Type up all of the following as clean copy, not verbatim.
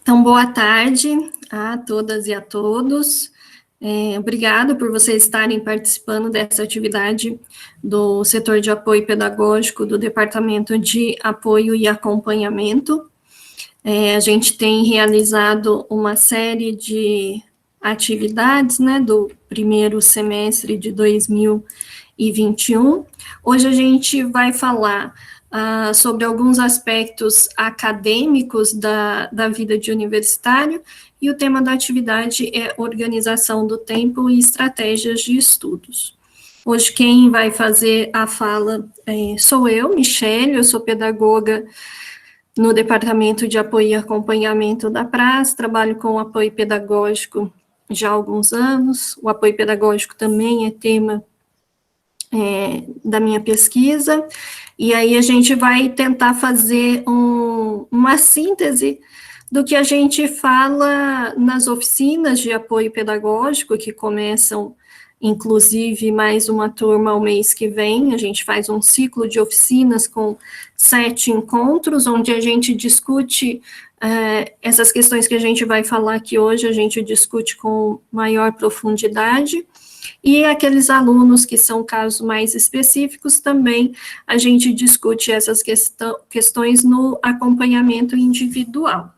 Então, boa tarde a todas e a todos. Obrigado por vocês estarem participando dessa atividade do setor de apoio pedagógico do Departamento de Apoio e Acompanhamento. A gente tem realizado uma série de atividades, né, do primeiro semestre de 2021. Hoje a gente vai falar sobre alguns aspectos acadêmicos da vida de universitário, e o tema da atividade é organização do tempo e estratégias de estudos. Hoje quem vai fazer a fala sou eu, Michele, eu sou pedagoga no Departamento de Apoio e Acompanhamento da PRAS, trabalho com apoio pedagógico já há alguns anos, o apoio pedagógico também é tema da minha pesquisa, e aí a gente vai tentar fazer uma síntese do que a gente fala nas oficinas de apoio pedagógico, que começam, inclusive, mais uma turma ao mês que vem. A gente faz um ciclo de oficinas com 7 encontros, onde a gente discute essas questões que a gente vai falar aqui hoje, a gente discute com maior profundidade. E aqueles alunos que são casos mais específicos, também a gente discute essas questões no acompanhamento individual.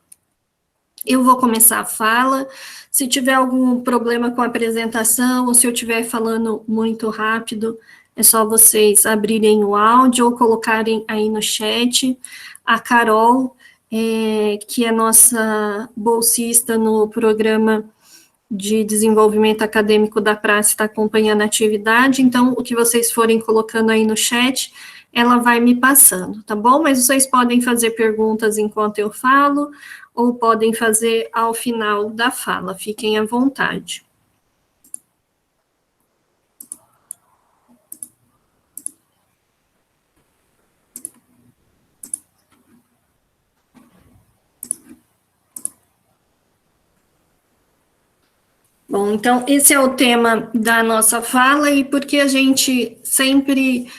Eu vou começar a fala. Se tiver algum problema com a apresentação, ou se eu estiver falando muito rápido, é só vocês abrirem o áudio ou colocarem aí no chat. A Carol, que é nossa bolsista no programa de desenvolvimento acadêmico da praça, está acompanhando a atividade, então o que vocês forem colocando aí no chat, ela vai me passando, tá bom? Mas vocês podem fazer perguntas enquanto eu falo, ou podem fazer ao final da fala, fiquem à vontade. Bom, então, esse é o tema da nossa fala, e porque a gente sempre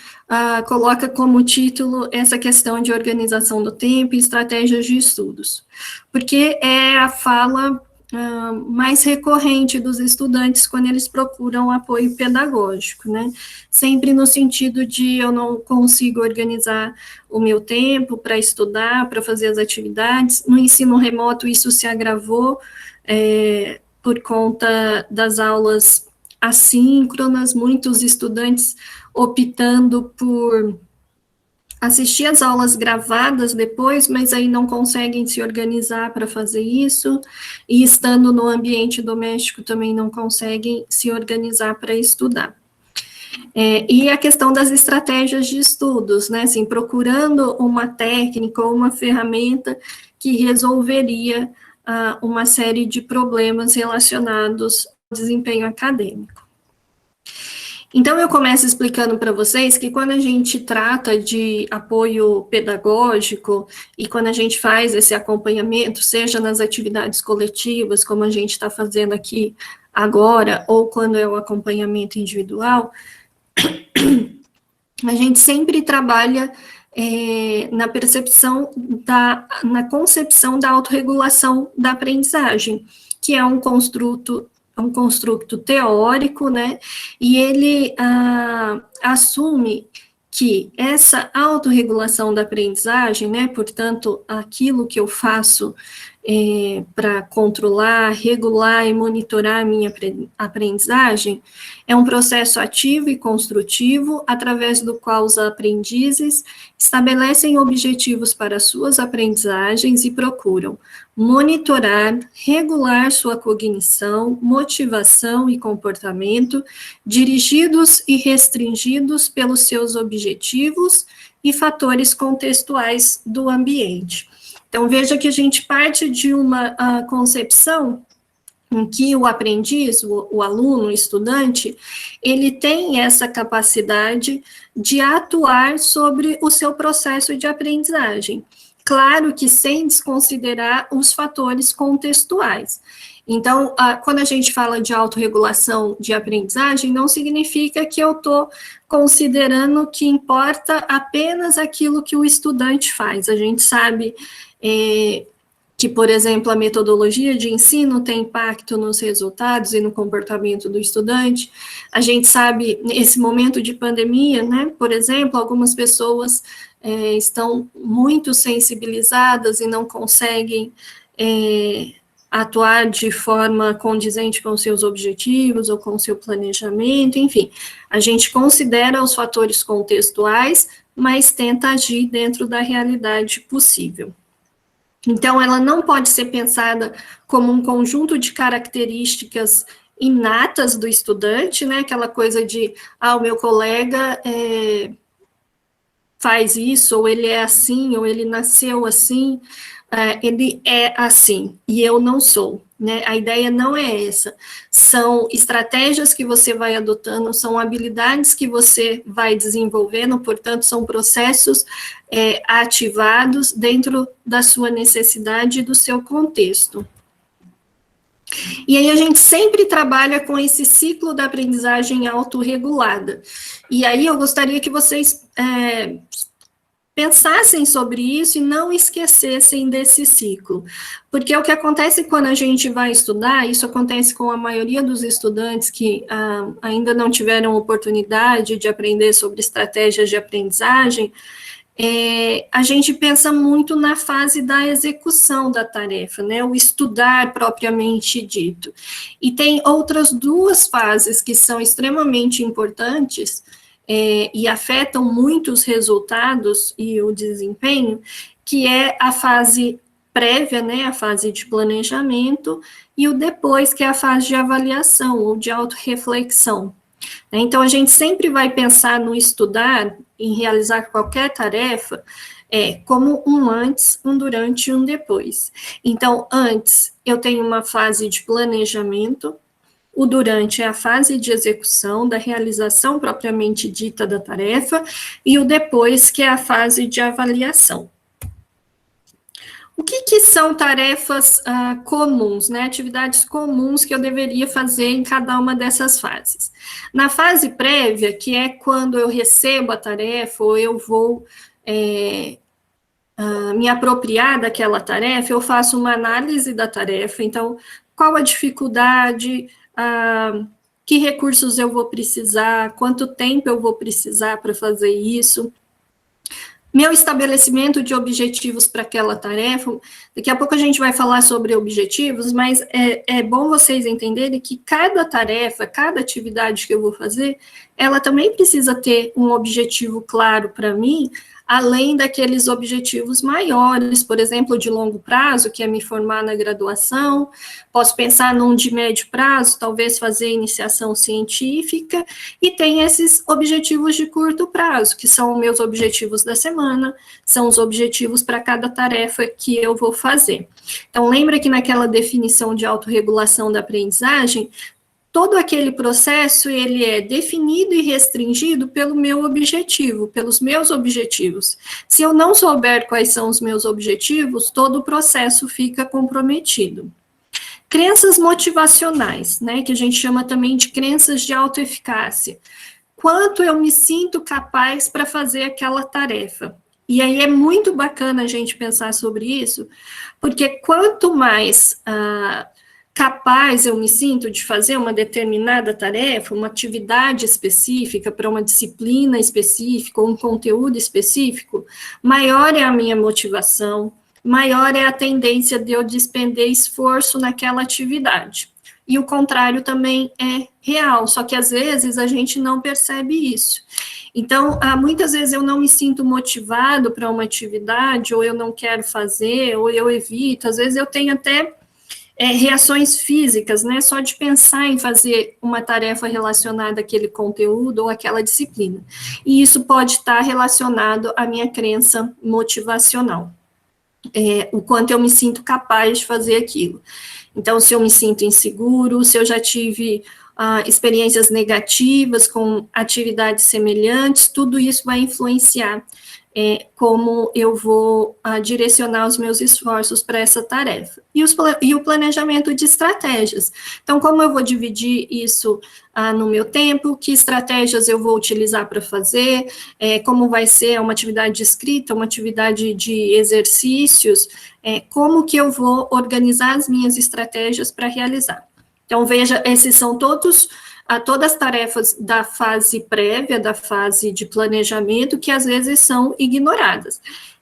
coloca como título essa questão de organização do tempo e estratégias de estudos, porque é a fala mais recorrente dos estudantes quando eles procuram apoio pedagógico, né? Sempre no sentido de eu não consigo organizar o meu tempo para estudar, para fazer as atividades. No ensino remoto isso se agravou, por conta das aulas assíncronas, muitos estudantes optando por assistir as aulas gravadas depois, mas aí não conseguem se organizar para fazer isso, e estando no ambiente doméstico também não conseguem se organizar para estudar. E a questão das estratégias de estudos, né, assim, procurando uma técnica ou uma ferramenta que resolveria uma série de problemas relacionados ao desempenho acadêmico. Então, eu começo explicando para vocês que quando a gente trata de apoio pedagógico e quando a gente faz esse acompanhamento, seja nas atividades coletivas, como a gente está fazendo aqui agora, ou quando é o acompanhamento individual, a gente sempre trabalha na percepção, na concepção da autorregulação da aprendizagem, que é um construto teórico, né, e ele assume que essa autorregulação da aprendizagem, né, portanto, aquilo que eu faço para controlar, regular e monitorar a minha aprendizagem, é um processo ativo e construtivo, através do qual os aprendizes estabelecem objetivos para suas aprendizagens e procuram monitorar, regular sua cognição, motivação e comportamento, dirigidos e restringidos pelos seus objetivos e fatores contextuais do ambiente. Então, veja que a gente parte de uma concepção em que o aprendiz, o aluno, o estudante, ele tem essa capacidade de atuar sobre o seu processo de aprendizagem. Claro que sem desconsiderar os fatores contextuais. Então, quando a gente fala de autorregulação de aprendizagem, não significa que eu estou considerando que importa apenas aquilo que o estudante faz. A gente sabe que, por exemplo, a metodologia de ensino tem impacto nos resultados e no comportamento do estudante. A gente sabe, nesse momento de pandemia, né, por exemplo, algumas pessoas estão muito sensibilizadas e não conseguem atuar de forma condizente com seus objetivos ou com seu planejamento, enfim. A gente considera os fatores contextuais, mas tenta agir dentro da realidade possível. Então, ela não pode ser pensada como um conjunto de características inatas do estudante, né? Aquela coisa de, o meu colega faz isso, ou ele é assim, ou ele nasceu assim, ele é assim, e eu não sou, né? A ideia não é essa. São estratégias que você vai adotando, são habilidades que você vai desenvolvendo, portanto, são processos ativados dentro da sua necessidade e do seu contexto. E aí a gente sempre trabalha com esse ciclo da aprendizagem autorregulada. E aí eu gostaria que vocês pensassem sobre isso e não esquecessem desse ciclo. Porque o que acontece quando a gente vai estudar, isso acontece com a maioria dos estudantes que ainda não tiveram oportunidade de aprender sobre estratégias de aprendizagem, a gente pensa muito na fase da execução da tarefa, né, o estudar propriamente dito. E tem outras duas fases que são extremamente importantes e afetam muito os resultados e o desempenho, que é a fase prévia, né, a fase de planejamento, e o depois, que é a fase de avaliação ou de autorreflexão. Então, a gente sempre vai pensar no estudar, em realizar qualquer tarefa, como um antes, um durante e um depois. Então, antes, eu tenho uma fase de planejamento, o durante é a fase de execução, da realização propriamente dita da tarefa, e o depois, que é a fase de avaliação. O que são tarefas comuns, né, atividades comuns que eu deveria fazer em cada uma dessas fases? Na fase prévia, que é quando eu recebo a tarefa, ou eu vou me apropriar daquela tarefa, eu faço uma análise da tarefa, então, qual a dificuldade, que recursos eu vou precisar, quanto tempo eu vou precisar para fazer isso, meu estabelecimento de objetivos para aquela tarefa. Daqui a pouco a gente vai falar sobre objetivos, mas é bom vocês entenderem que cada tarefa, cada atividade que eu vou fazer, ela também precisa ter um objetivo claro para mim, além daqueles objetivos maiores, por exemplo, de longo prazo, que é me formar na graduação. Posso pensar num de médio prazo, talvez fazer iniciação científica, e tem esses objetivos de curto prazo, que são meus objetivos da semana, são os objetivos para cada tarefa que eu vou fazer. Então, lembra que naquela definição de autorregulação da aprendizagem, todo aquele processo, ele é definido e restringido pelo meu objetivo, pelos meus objetivos. Se eu não souber quais são os meus objetivos, todo o processo fica comprometido. Crenças motivacionais, né, que a gente chama também de crenças de autoeficácia. Quanto eu me sinto capaz para fazer aquela tarefa? E aí é muito bacana a gente pensar sobre isso, porque quanto mais capaz eu me sinto de fazer uma determinada tarefa, uma atividade específica, para uma disciplina específica, ou um conteúdo específico, maior é a minha motivação, maior é a tendência de eu despender esforço naquela atividade. E o contrário também é real, só que às vezes a gente não percebe isso. Então, muitas vezes eu não me sinto motivado para uma atividade, ou eu não quero fazer, ou eu evito, às vezes eu tenho até reações físicas, né, só de pensar em fazer uma tarefa relacionada àquele conteúdo ou àquela disciplina. E isso pode estar relacionado à minha crença motivacional, o quanto eu me sinto capaz de fazer aquilo. Então, se eu me sinto inseguro, se eu já tive experiências negativas com atividades semelhantes, tudo isso vai influenciar como eu vou direcionar os meus esforços para essa tarefa. E o planejamento de estratégias. Então, como eu vou dividir isso no meu tempo, que estratégias eu vou utilizar para fazer, como vai ser uma atividade de escrita, uma atividade de exercícios, como que eu vou organizar as minhas estratégias para realizar. Então, veja, esses são todas as tarefas da fase prévia, da fase de planejamento, que às vezes são ignoradas.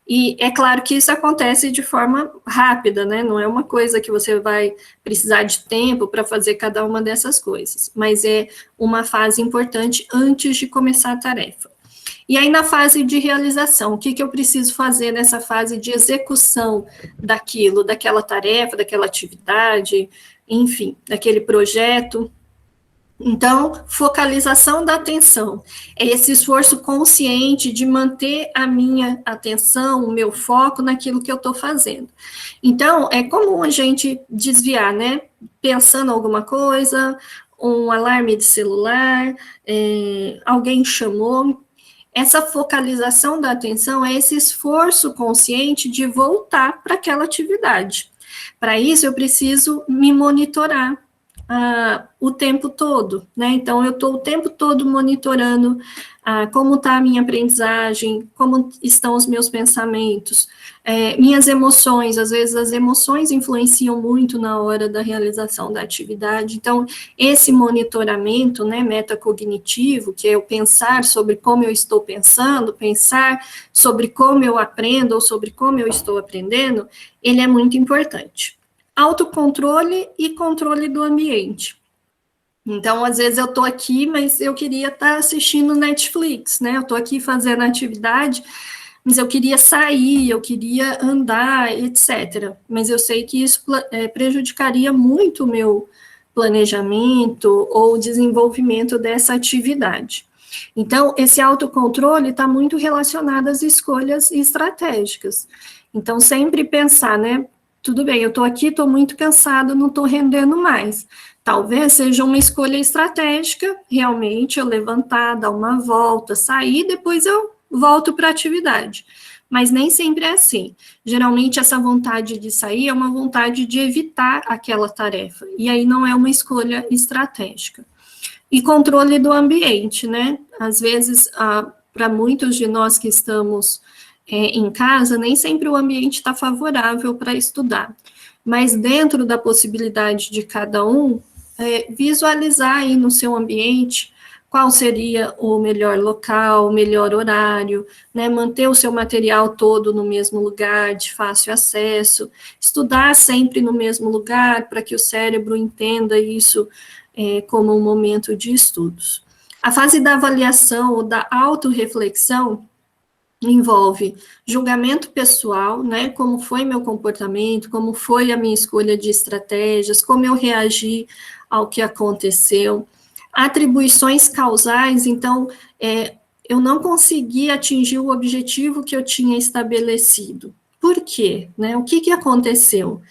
E é claro que isso acontece de forma rápida, né? Não é uma coisa que você vai precisar de tempo para fazer cada uma dessas coisas, mas é uma fase importante antes de começar a tarefa. E aí, na fase de realização, o que eu preciso fazer nessa fase de execução daquilo, daquela tarefa, daquela atividade, enfim, daquele projeto? Então, focalização da atenção é esse esforço consciente de manter a minha atenção, o meu foco naquilo que eu estou fazendo. Então, é comum a gente desviar, né? Pensando alguma coisa, um alarme de celular, alguém chamou. Essa focalização da atenção é esse esforço consciente de voltar para aquela atividade. Para isso, eu preciso me monitorar o tempo todo, né? Então, eu estou o tempo todo monitorando como está a minha aprendizagem, como estão os meus pensamentos, minhas emoções. Às vezes, as emoções influenciam muito na hora da realização da atividade. Então, esse monitoramento, né, metacognitivo, que é eu pensar sobre como eu estou pensando, pensar sobre como eu aprendo ou sobre como eu estou aprendendo, ele é muito importante. Autocontrole e controle do ambiente. Então, às vezes eu estou aqui, mas eu queria estar assistindo Netflix, né? Eu estou aqui fazendo atividade, mas eu queria sair, eu queria andar, etc. Mas eu sei que isso prejudicaria muito o meu planejamento ou desenvolvimento dessa atividade. Então, esse autocontrole está muito relacionado às escolhas estratégicas. Então, sempre pensar, né? Tudo bem, eu estou aqui, estou muito cansado, não estou rendendo mais. Talvez seja uma escolha estratégica, realmente, eu levantar, dar uma volta, sair, depois eu volto para a atividade. Mas nem sempre é assim. Geralmente, essa vontade de sair é uma vontade de evitar aquela tarefa, e aí não é uma escolha estratégica. E controle do ambiente, né? Às vezes, para muitos de nós que estamos em casa, nem sempre o ambiente está favorável para estudar. Mas dentro da possibilidade de cada um, visualizar aí no seu ambiente qual seria o melhor local, o melhor horário, né, manter o seu material todo no mesmo lugar, de fácil acesso, estudar sempre no mesmo lugar, para que o cérebro entenda isso como um momento de estudos. A fase da avaliação ou da autorreflexão envolve julgamento pessoal, né, como foi meu comportamento, como foi a minha escolha de estratégias, como eu reagi ao que aconteceu, atribuições causais, então, eu não consegui atingir o objetivo que eu tinha estabelecido. Por quê? Né? O que aconteceu?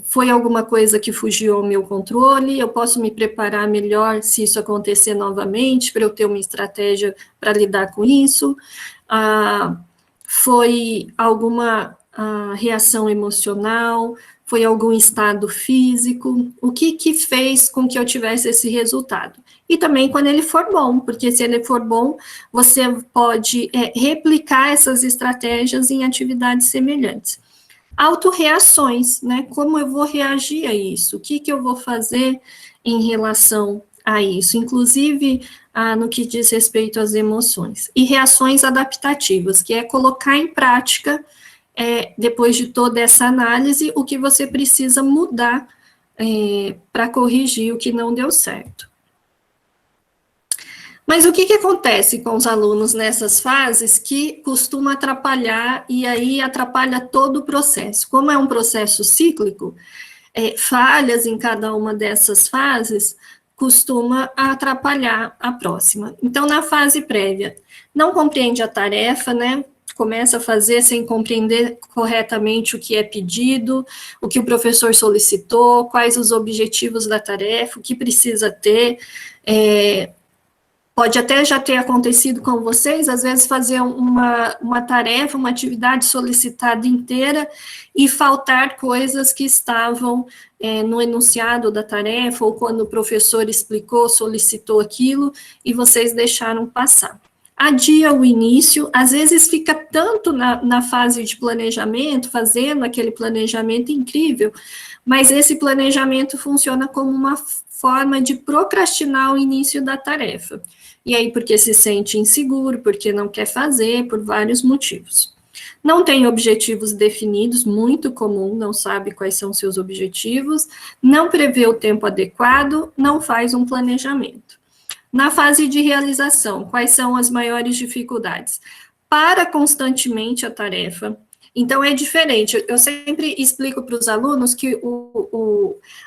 Foi alguma coisa que fugiu ao meu controle? Eu posso me preparar melhor se isso acontecer novamente, para eu ter uma estratégia para lidar com isso? Foi alguma reação emocional? Foi algum estado físico? O que fez com que eu tivesse esse resultado? E também quando ele for bom, porque se ele for bom, você pode replicar essas estratégias em atividades semelhantes. Autorreações, né? Como eu vou reagir a isso? O que eu vou fazer em relação a isso? Inclusive, no que diz respeito às emoções. E reações adaptativas, que é colocar em prática, depois de toda essa análise, o que você precisa mudar para corrigir o que não deu certo. Mas o que acontece com os alunos nessas fases que costuma atrapalhar, e aí atrapalha todo o processo? Como é um processo cíclico, falhas em cada uma dessas fases costuma atrapalhar a próxima. Então, na fase prévia, não compreende a tarefa, né? Começa a fazer sem compreender corretamente o que é pedido, o que o professor solicitou, quais os objetivos da tarefa, o que precisa ter, Pode até já ter acontecido com vocês, às vezes fazer uma tarefa, uma atividade solicitada inteira e faltar coisas que estavam no enunciado da tarefa, ou quando o professor explicou, solicitou aquilo, e vocês deixaram passar. Adia o início, às vezes fica tanto na fase de planejamento, fazendo aquele planejamento incrível, mas esse planejamento funciona como uma forma de procrastinar o início da tarefa. E aí, porque se sente inseguro, porque não quer fazer, por vários motivos. Não tem objetivos definidos, muito comum, não sabe quais são seus objetivos, não prevê o tempo adequado, não faz um planejamento. Na fase de realização, quais são as maiores dificuldades? Para constantemente a tarefa. Então, é diferente. Eu sempre explico para os alunos que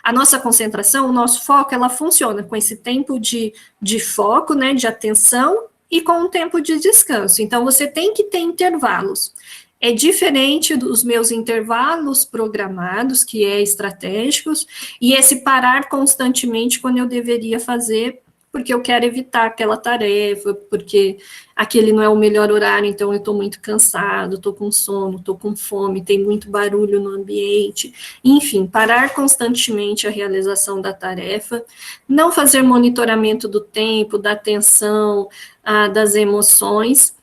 a nossa concentração, o nosso foco, ela funciona com esse tempo de foco, né, de atenção, e com um tempo de descanso. Então, você tem que ter intervalos. É diferente dos meus intervalos programados, que é estratégicos, e esse parar constantemente quando eu deveria fazer, porque eu quero evitar aquela tarefa, porque aquele não é o melhor horário, então eu estou muito cansado, estou com sono, estou com fome, tem muito barulho no ambiente. Enfim, parar constantemente a realização da tarefa, não fazer monitoramento do tempo, da atenção, das emoções,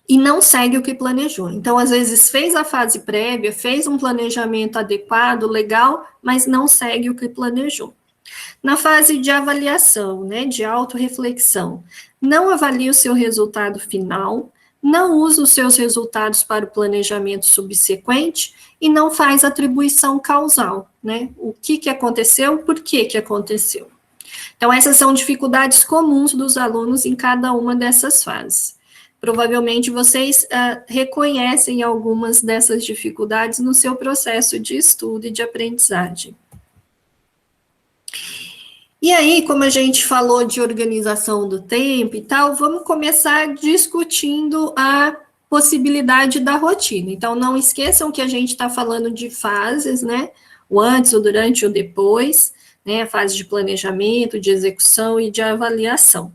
e não segue o que planejou. Então, às vezes, fez a fase prévia, fez um planejamento adequado, legal, mas não segue o que planejou. Na fase de avaliação, né, de autorreflexão, não avalia o seu resultado final, não usa os seus resultados para o planejamento subsequente e não faz atribuição causal, né, o que aconteceu, por que aconteceu. Então, essas são dificuldades comuns dos alunos em cada uma dessas fases. Provavelmente vocês reconhecem algumas dessas dificuldades no seu processo de estudo e de aprendizagem. E aí, como a gente falou de organização do tempo e tal, vamos começar discutindo a possibilidade da rotina. Então, não esqueçam que a gente está falando de fases, né? O antes, o durante, o depois, né? A fase de planejamento, de execução e de avaliação.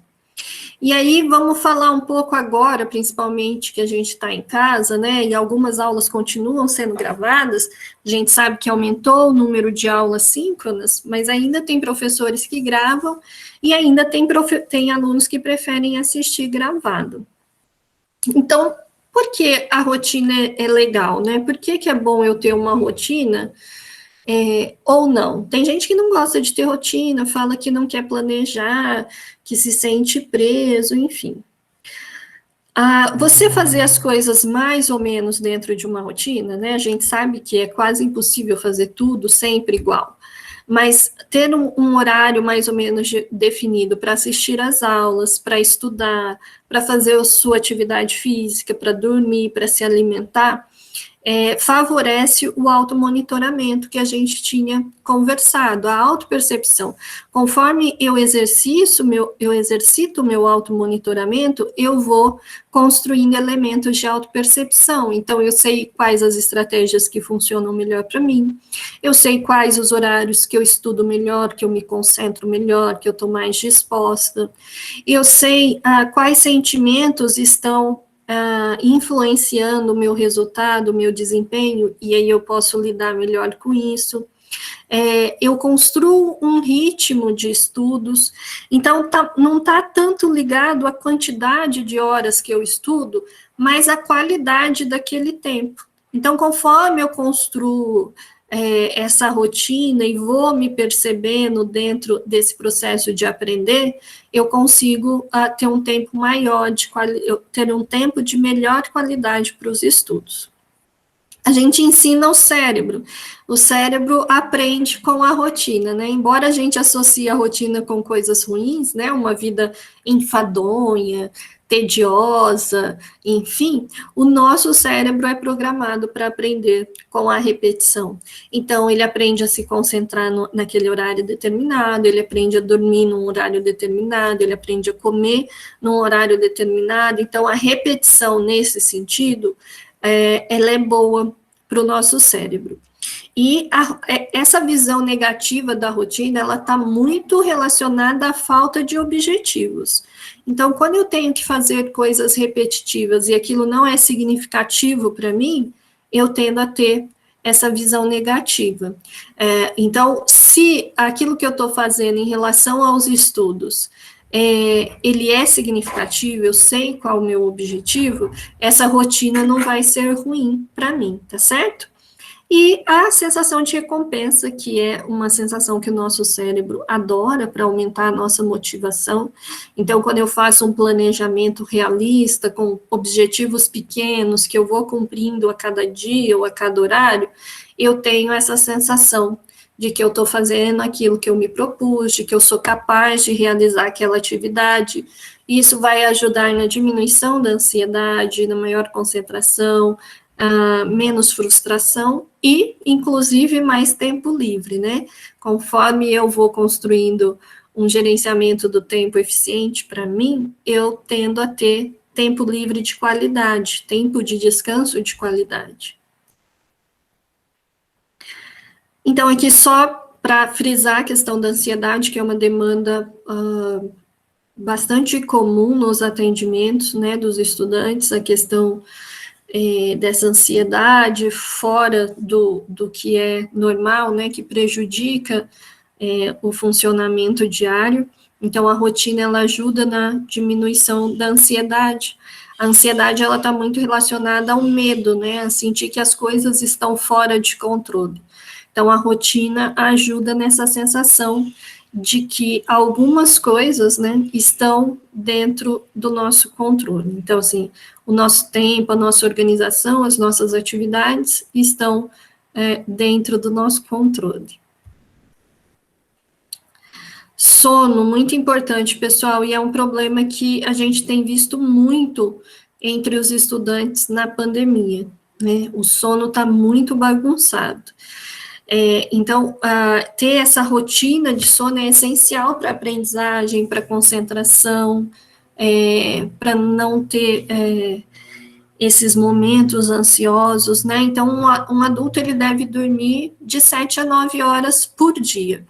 E aí, vamos falar um pouco agora, principalmente que a gente está em casa, né, e algumas aulas continuam sendo gravadas, a gente sabe que aumentou o número de aulas síncronas, mas ainda tem professores que gravam, e ainda tem alunos que preferem assistir gravado. Então, por que a rotina é legal, né? Por que é bom eu ter uma rotina ou não? Tem gente que não gosta de ter rotina, fala que não quer planejar, que se sente preso, enfim. Você fazer as coisas mais ou menos dentro de uma rotina, né? A gente sabe que é quase impossível fazer tudo sempre igual, mas ter um horário mais ou menos definido para assistir às aulas, para estudar, para fazer a sua atividade física, para dormir, para se alimentar, favorece o automonitoramento que a gente tinha conversado, a autopercepção. Conforme eu exercito o meu automonitoramento, eu vou construindo elementos de autopercepção. Então, eu sei quais as estratégias que funcionam melhor para mim, eu sei quais os horários que eu estudo melhor, que eu me concentro melhor, que eu estou mais disposta, eu sei quais sentimentos estão influenciando o meu resultado, o meu desempenho, e aí eu posso lidar melhor com isso. Eu construo um ritmo de estudos, então não está tanto ligado à quantidade de horas que eu estudo, mas à qualidade daquele tempo. Então, conforme eu construo essa rotina e vou me percebendo dentro desse processo de aprender, eu consigo ter um tempo maior, ter um tempo de melhor qualidade para os estudos. A gente ensina o cérebro aprende com a rotina, né? Embora a gente associe a rotina com coisas ruins, né? Uma vida enfadonha, tediosa, enfim, o nosso cérebro é programado para aprender com a repetição. Então, ele aprende a se concentrar naquele horário determinado, ele aprende a dormir num horário determinado, ele aprende a comer num horário determinado. Então, a repetição nesse sentido, ela é boa para o nosso cérebro. E essa visão negativa da rotina, ela está muito relacionada à falta de objetivos. Então, quando eu tenho que fazer coisas repetitivas e aquilo não é significativo para mim, eu tendo a ter essa visão negativa. Então, se aquilo que eu estou fazendo em relação aos estudos, ele é significativo, eu sei qual é o meu objetivo, essa rotina não vai ser ruim para mim, tá certo? E a sensação de recompensa, que é uma sensação que o nosso cérebro adora para aumentar a nossa motivação. Então, quando eu faço um planejamento realista, com objetivos pequenos, que eu vou cumprindo a cada dia ou a cada horário, eu tenho essa sensação de que eu estou fazendo aquilo que eu me propus, de que eu sou capaz de realizar aquela atividade. Isso vai ajudar na diminuição da ansiedade, na maior concentração, menos frustração e, inclusive, mais tempo livre, né? Conforme eu vou construindo um gerenciamento do tempo eficiente para mim, eu tendo a ter tempo livre de qualidade, tempo de descanso de qualidade. Então, aqui só para frisar a questão da ansiedade, que é uma demanda bastante comum nos atendimentos, né, dos estudantes, a questão dessa ansiedade fora do que é normal, né, que prejudica o funcionamento diário. Então, a rotina, ela ajuda na diminuição da ansiedade. A ansiedade, ela está muito relacionada ao medo, né, a sentir que as coisas estão fora de controle. Então, a rotina ajuda nessa sensação de que algumas coisas, né, estão dentro do nosso controle. Então, assim, o nosso tempo, a nossa organização, as nossas atividades estão dentro do nosso controle. Sono, muito importante, pessoal, e é um problema que a gente tem visto muito entre os estudantes na pandemia, né? O sono está muito bagunçado. Então, ter essa rotina de sono é essencial para a aprendizagem, para a concentração, para não ter esses momentos ansiosos, né? Então, um adulto, ele deve dormir de 7 a 9 horas por dia.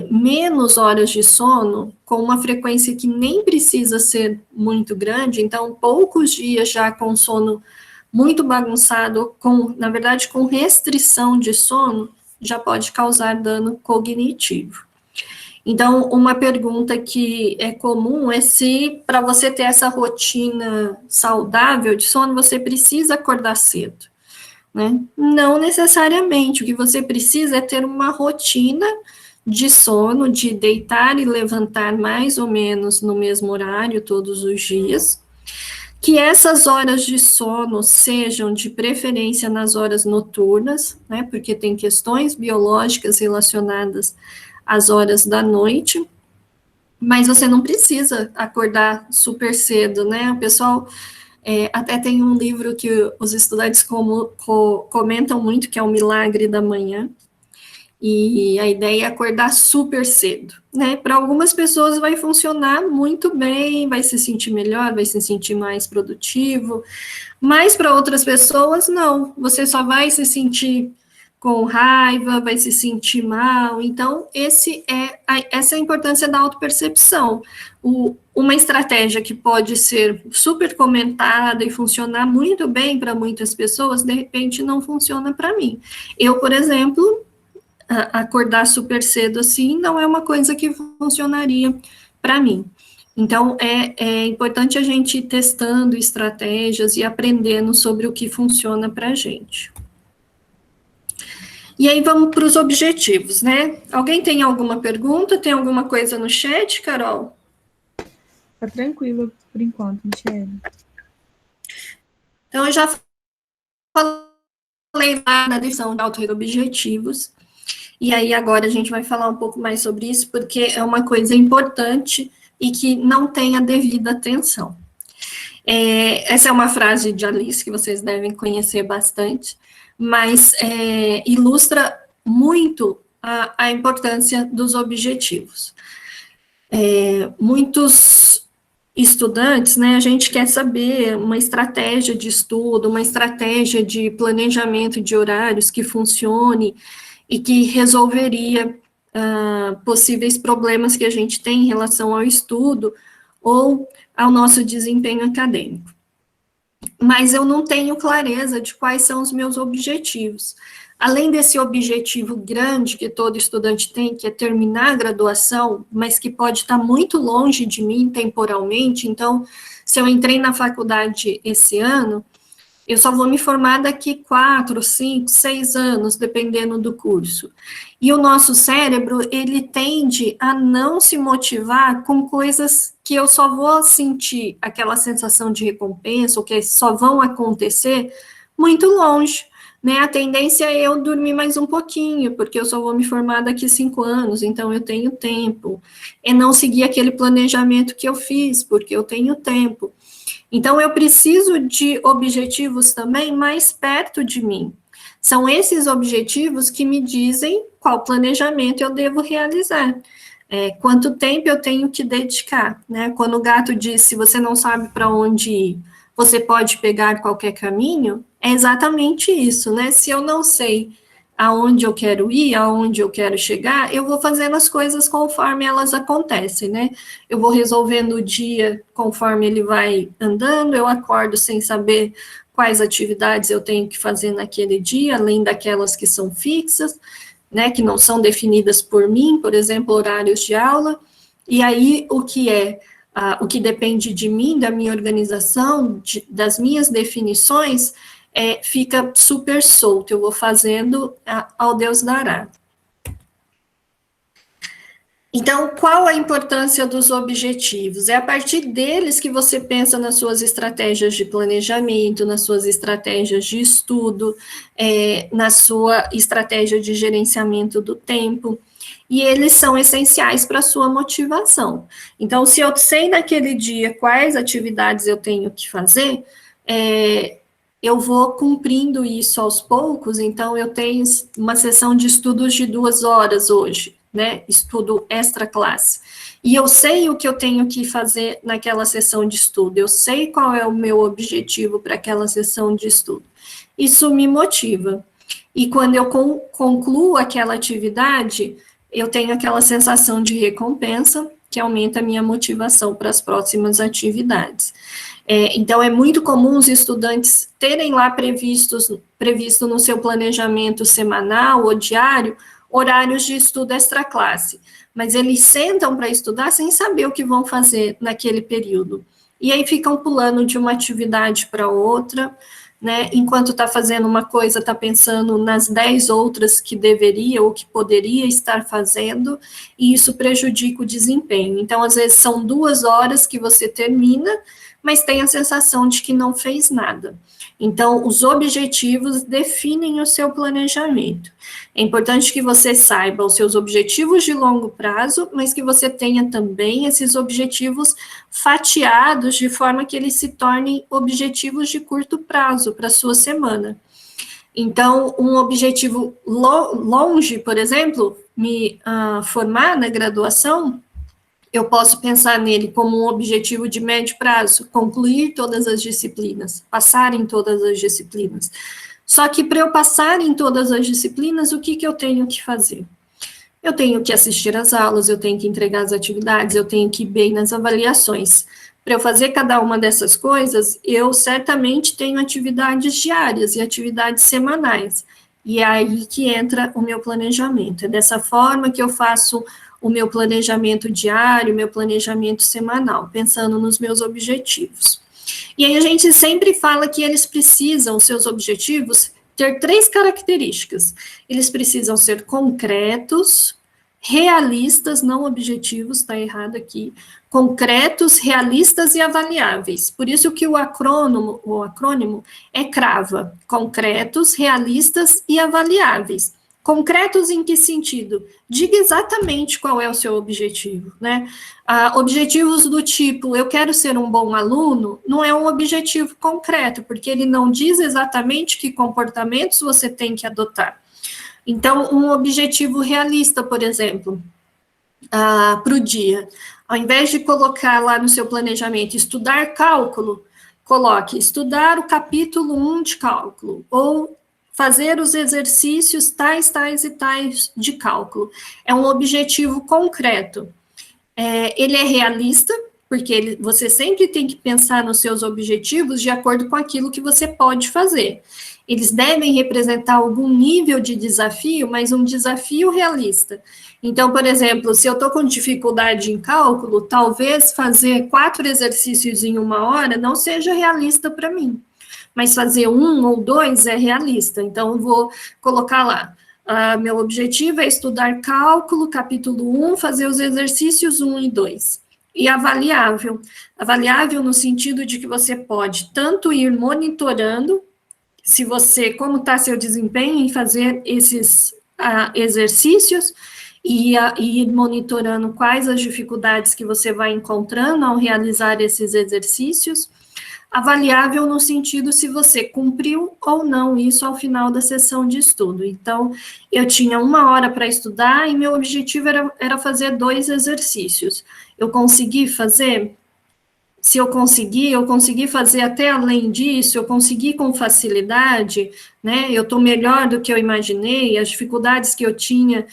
Menos horas de sono, com uma frequência que nem precisa ser muito grande, então, poucos dias já com sono muito bagunçado, na verdade, com restrição de sono, já pode causar dano cognitivo. Então, uma pergunta que é comum é se, para você ter essa rotina saudável de sono, você precisa acordar cedo, né? Não necessariamente, o que você precisa é ter uma rotina de sono, de deitar e levantar mais ou menos no mesmo horário todos os dias, que essas horas de sono sejam de preferência nas horas noturnas, né, porque tem questões biológicas relacionadas às horas da noite, mas você não precisa acordar super cedo, né, o pessoal até tem um livro que os estudantes comentam muito, que é o Milagre da Manhã, e a ideia é acordar super cedo, né? Para algumas pessoas vai funcionar muito bem, vai se sentir melhor, vai se sentir mais produtivo, mas para outras pessoas, não. Você só vai se sentir com raiva, vai se sentir mal. Então, essa é a importância da autopercepção. Uma estratégia que pode ser super comentada e funcionar muito bem para muitas pessoas, de repente não funciona para mim. Eu, por exemplo, acordar super cedo assim não é uma coisa que funcionaria para mim. Então, é importante a gente ir testando estratégias e aprendendo sobre o que funciona para a gente. E aí vamos para os objetivos, né? Alguém tem alguma pergunta? Tem alguma coisa no chat, Carol? Tá tranquilo por enquanto, Michele. Então, eu já falei lá na definição de auto-objetivos. E aí agora a gente vai falar um pouco mais sobre isso, porque é uma coisa importante e que não tem a devida atenção. Essa é uma frase de Alice que vocês devem conhecer bastante, mas ilustra muito a importância dos objetivos. Muitos estudantes, né, a gente quer saber uma estratégia de estudo, uma estratégia de planejamento de horários que funcione e que resolveria possíveis problemas que a gente tem em relação ao estudo, ou ao nosso desempenho acadêmico. Mas eu não tenho clareza de quais são os meus objetivos. Além desse objetivo grande que todo estudante tem, que é terminar a graduação, mas que pode estar muito longe de mim temporalmente, então, se eu entrei na faculdade esse ano, eu só vou me formar daqui 4, 5, 6 anos, dependendo do curso. E o nosso cérebro, ele tende a não se motivar com coisas que eu só vou sentir aquela sensação de recompensa, ou que só vão acontecer muito longe, né? A tendência é eu dormir mais um pouquinho, porque eu só vou me formar daqui 5 anos, então eu tenho tempo. É não seguir aquele planejamento que eu fiz, porque eu tenho tempo. Então, eu preciso de objetivos também mais perto de mim. São esses objetivos que me dizem qual planejamento eu devo realizar. Quanto tempo eu tenho que dedicar, né? Quando o gato diz, se você não sabe para onde ir, você pode pegar qualquer caminho, é exatamente isso, né? Se eu não sei aonde eu quero ir, aonde eu quero chegar, eu vou fazendo as coisas conforme elas acontecem, né? Eu vou resolvendo o dia conforme ele vai andando, eu acordo sem saber quais atividades eu tenho que fazer naquele dia, além daquelas que são fixas, né, que não são definidas por mim, por exemplo, horários de aula, e aí o que depende de mim, da minha organização, das minhas definições, fica super solto, eu vou fazendo ao Deus dará. Então, qual a importância dos objetivos? É a partir deles que você pensa nas suas estratégias de planejamento, nas suas estratégias de estudo, na sua estratégia de gerenciamento do tempo, e eles são essenciais para a sua motivação. Então, se eu sei naquele dia quais atividades eu tenho que fazer, eu vou cumprindo isso aos poucos, então eu tenho uma sessão de estudos de 2 horas hoje, né, estudo extra classe, e eu sei o que eu tenho que fazer naquela sessão de estudo, eu sei qual é o meu objetivo para aquela sessão de estudo, isso me motiva, e quando eu concluo aquela atividade, eu tenho aquela sensação de recompensa, que aumenta a minha motivação para as próximas atividades. Então, é muito comum os estudantes terem lá previsto no seu planejamento semanal ou diário, horários de estudo extra classe, mas eles sentam para estudar sem saber o que vão fazer naquele período. E aí ficam pulando de uma atividade para outra, né? Enquanto está fazendo uma coisa, está pensando nas 10 outras que deveria ou que poderia estar fazendo, e isso prejudica o desempenho. Então, às vezes, são 2 horas que você termina, mas tem a sensação de que não fez nada. Então, os objetivos definem o seu planejamento. É importante que você saiba os seus objetivos de longo prazo, mas que você tenha também esses objetivos fatiados de forma que eles se tornem objetivos de curto prazo para a sua semana. Então, um objetivo longe, por exemplo, me formar na graduação, eu posso pensar nele como um objetivo de médio prazo, concluir todas as disciplinas, passar em todas as disciplinas. Só que para eu passar em todas as disciplinas, o que eu tenho que fazer? Eu tenho que assistir às aulas, eu tenho que entregar as atividades, eu tenho que ir bem nas avaliações. Para eu fazer cada uma dessas coisas, eu certamente tenho atividades diárias e atividades semanais. E é aí que entra o meu planejamento. É dessa forma que eu faço o meu planejamento diário, o meu planejamento semanal, pensando nos meus objetivos. E aí a gente sempre fala que eles precisam, seus objetivos, ter 3 características. Eles precisam ser concretos, realistas, não objetivos, está errado aqui, concretos, realistas e avaliáveis. Por isso que o acrônimo é CRAVA, concretos, realistas e avaliáveis. Concretos em que sentido? Diga exatamente qual é o seu objetivo, né? Objetivos do tipo, eu quero ser um bom aluno, não é um objetivo concreto, porque ele não diz exatamente que comportamentos você tem que adotar. Então, um objetivo realista, por exemplo, para o dia, ao invés de colocar lá no seu planejamento, estudar cálculo, coloque estudar o capítulo 1 de cálculo, ou fazer os exercícios tais, tais e tais de cálculo. É um objetivo concreto. Ele é realista, porque você sempre tem que pensar nos seus objetivos de acordo com aquilo que você pode fazer. Eles devem representar algum nível de desafio, mas um desafio realista. Então, por exemplo, se eu estou com dificuldade em cálculo, talvez fazer 4 exercícios em 1 hora não seja realista para mim. Mas fazer 1 ou 2 é realista. Então, eu vou colocar lá. Meu objetivo é estudar cálculo, capítulo 1, fazer os exercícios 1 e 2. E avaliável. Avaliável no sentido de que você pode tanto ir monitorando, se você, como está seu desempenho em fazer esses exercícios, e ir monitorando quais as dificuldades que você vai encontrando ao realizar esses exercícios. Avaliável no sentido se você cumpriu ou não isso ao final da sessão de estudo. Então, eu tinha 1 hora para estudar e meu objetivo era fazer 2 exercícios. Eu consegui fazer? Se eu consegui fazer até além disso, eu consegui com facilidade, né? Eu estou melhor do que eu imaginei, as dificuldades que eu tinha,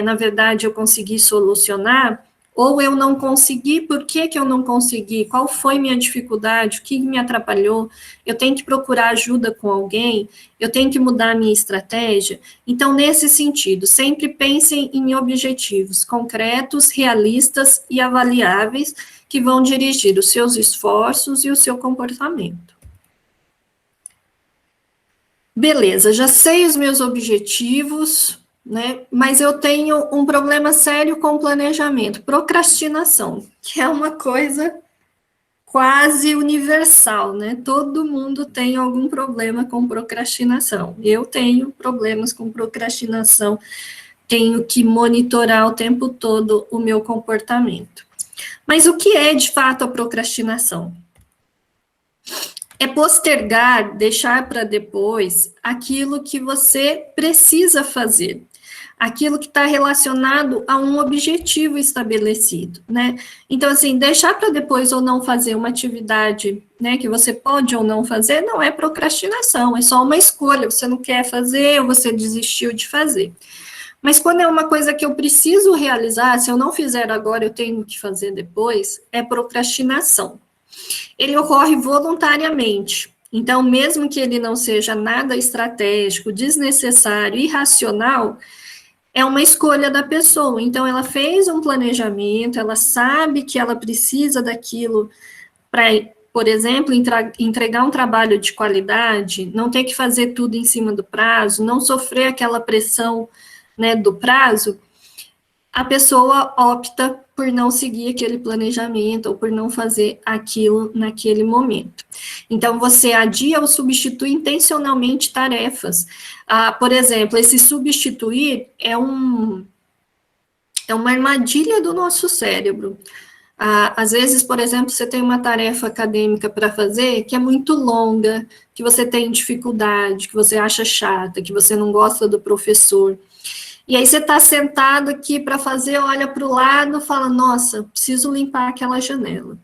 na verdade, eu consegui solucionar. Ou eu não consegui, por que eu não consegui? Qual foi minha dificuldade? O que me atrapalhou? Eu tenho que procurar ajuda com alguém? Eu tenho que mudar a minha estratégia? Então, nesse sentido, sempre pensem em objetivos concretos, realistas e avaliáveis, que vão dirigir os seus esforços e o seu comportamento. Beleza, já sei os meus objetivos, né? Mas eu tenho um problema sério com o planejamento, procrastinação, que é uma coisa quase universal, né? Todo mundo tem algum problema com procrastinação. Eu tenho problemas com procrastinação, tenho que monitorar o tempo todo o meu comportamento. Mas o que é, de fato, a procrastinação? É postergar, deixar para depois aquilo que você precisa fazer, aquilo que está relacionado a um objetivo estabelecido, né? Então, assim, deixar para depois ou não fazer uma atividade, né, que você pode ou não fazer, não é procrastinação, é só uma escolha, você não quer fazer ou você desistiu de fazer. Mas quando é uma coisa que eu preciso realizar, se eu não fizer agora, eu tenho que fazer depois, é procrastinação. Ele ocorre voluntariamente. Então, mesmo que ele não seja nada estratégico, desnecessário, irracional, é uma escolha da pessoa. Então, ela fez um planejamento, ela sabe que ela precisa daquilo para, por exemplo, entregar um trabalho de qualidade, não ter que fazer tudo em cima do prazo, não sofrer aquela pressão, né, do prazo. A pessoa opta por não seguir aquele planejamento ou por não fazer aquilo naquele momento. Então, você adia ou substitui intencionalmente tarefas. Por exemplo, esse substituir é uma armadilha do nosso cérebro. Às vezes, por exemplo, você tem uma tarefa acadêmica para fazer que é muito longa, que você tem dificuldade, que você acha chata, que você não gosta do professor. E aí você está sentado aqui para fazer, olha para o lado, fala, nossa, preciso limpar aquela janela.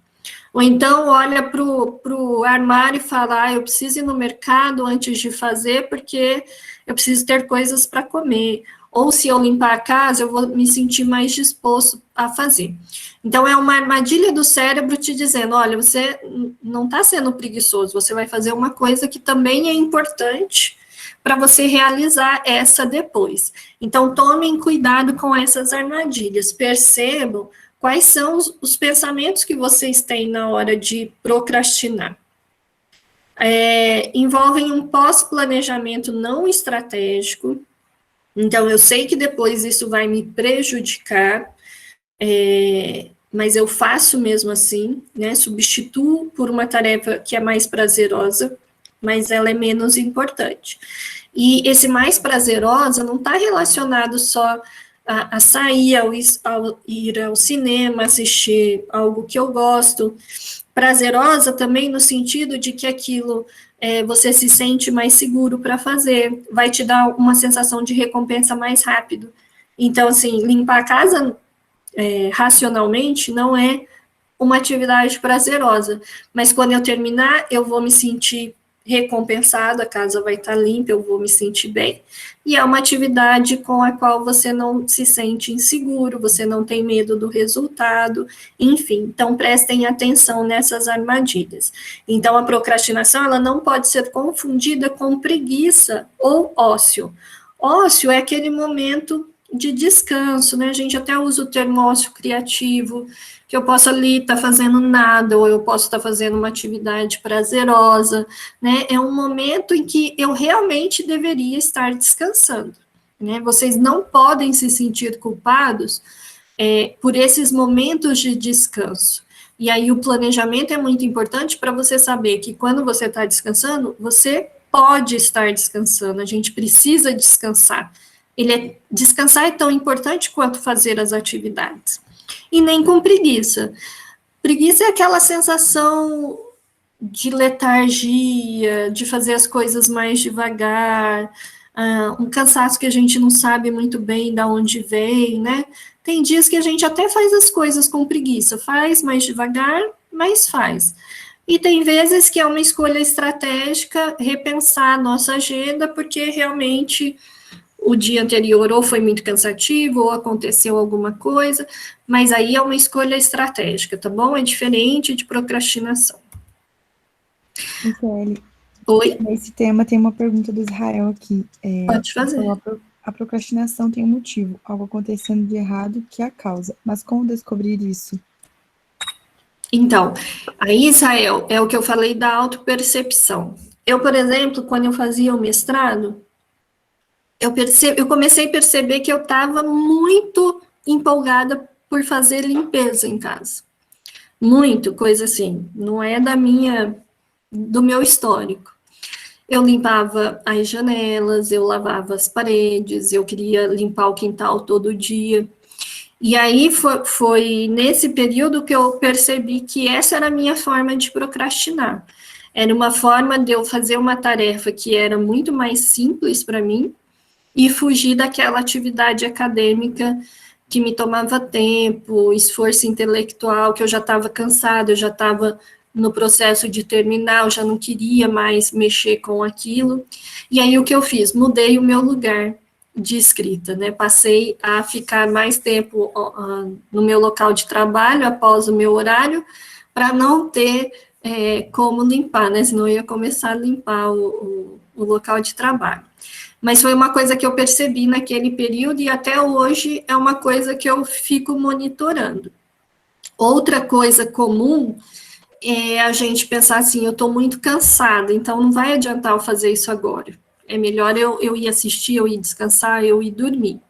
Ou então olha para o armário e fala, eu preciso ir no mercado antes de fazer, porque eu preciso ter coisas para comer. Ou se eu limpar a casa, eu vou me sentir mais disposto a fazer. Então, é uma armadilha do cérebro te dizendo, olha, você não está sendo preguiçoso, você vai fazer uma coisa que também é importante para você realizar essa depois. Então, tomem cuidado com essas armadilhas, percebam quais são os pensamentos que vocês têm na hora de procrastinar. Envolvem um pós-planejamento não estratégico, então eu sei que depois isso vai me prejudicar, mas eu faço mesmo assim, né, substituo por uma tarefa que é mais prazerosa, mas ela é menos importante. E esse mais prazerosa não está relacionado só a sair, ao ir ao cinema, assistir algo que eu gosto. Prazerosa também no sentido de que aquilo você se sente mais seguro para fazer, vai te dar uma sensação de recompensa mais rápido. Então, assim, limpar a casa racionalmente não é uma atividade prazerosa, mas quando eu terminar, eu vou me sentir recompensado, a casa vai estar limpa, eu vou me sentir bem, e é uma atividade com a qual você não se sente inseguro, você não tem medo do resultado, enfim, então prestem atenção nessas armadilhas. Então, a procrastinação, ela não pode ser confundida com preguiça ou ócio. Ócio é aquele momento de descanso, né? A gente até usa o termo ócio criativo, que eu posso ali estar fazendo nada, ou eu posso estar fazendo uma atividade prazerosa, né? É um momento em que eu realmente deveria estar descansando, né? Vocês não podem se sentir culpados por esses momentos de descanso. E aí o planejamento é muito importante para você saber que quando você está descansando, você pode estar descansando, a gente precisa descansar. Descansar é tão importante quanto fazer as atividades. E nem com preguiça. Preguiça é aquela sensação de letargia, de fazer as coisas mais devagar, um cansaço que a gente não sabe muito bem de onde vem, né? Tem dias que a gente até faz as coisas com preguiça, faz mais devagar, mas faz. E tem vezes que é uma escolha estratégica repensar a nossa agenda, porque realmente o dia anterior ou foi muito cansativo, ou aconteceu alguma coisa, mas aí é uma escolha estratégica, tá bom? É diferente de procrastinação. Michele, Oi? nesse tema tem uma pergunta do Israel aqui. Pode fazer. A procrastinação tem um motivo, algo acontecendo de errado que é a causa. Mas como descobrir isso? Então, aí, Israel, é o que eu falei da autopercepção. Eu, por exemplo, quando eu fazia o mestrado, eu comecei a perceber que eu estava muito empolgada por fazer limpeza em casa. Muito, coisa assim, não é do meu histórico. Eu limpava as janelas, eu lavava as paredes, eu queria limpar o quintal todo dia. E aí foi nesse período que eu percebi que essa era a minha forma de procrastinar. Era uma forma de eu fazer uma tarefa que era muito mais simples para mim e fugir daquela atividade acadêmica que me tomava tempo, esforço intelectual, que eu já estava cansada, eu já estava no processo de terminar, eu já não queria mais mexer com aquilo. E aí o que eu fiz? Mudei o meu lugar de escrita, né? Passei a ficar mais tempo no meu local de trabalho após o meu horário, para não ter como limpar, né? Senão eu ia começar a limpar o local de trabalho. Mas foi uma coisa que eu percebi naquele período e até hoje é uma coisa que eu fico monitorando. Outra coisa comum é a gente pensar assim, eu estou muito cansada, então não vai adiantar eu fazer isso agora. É melhor eu ir assistir, eu ir descansar, eu ir dormir.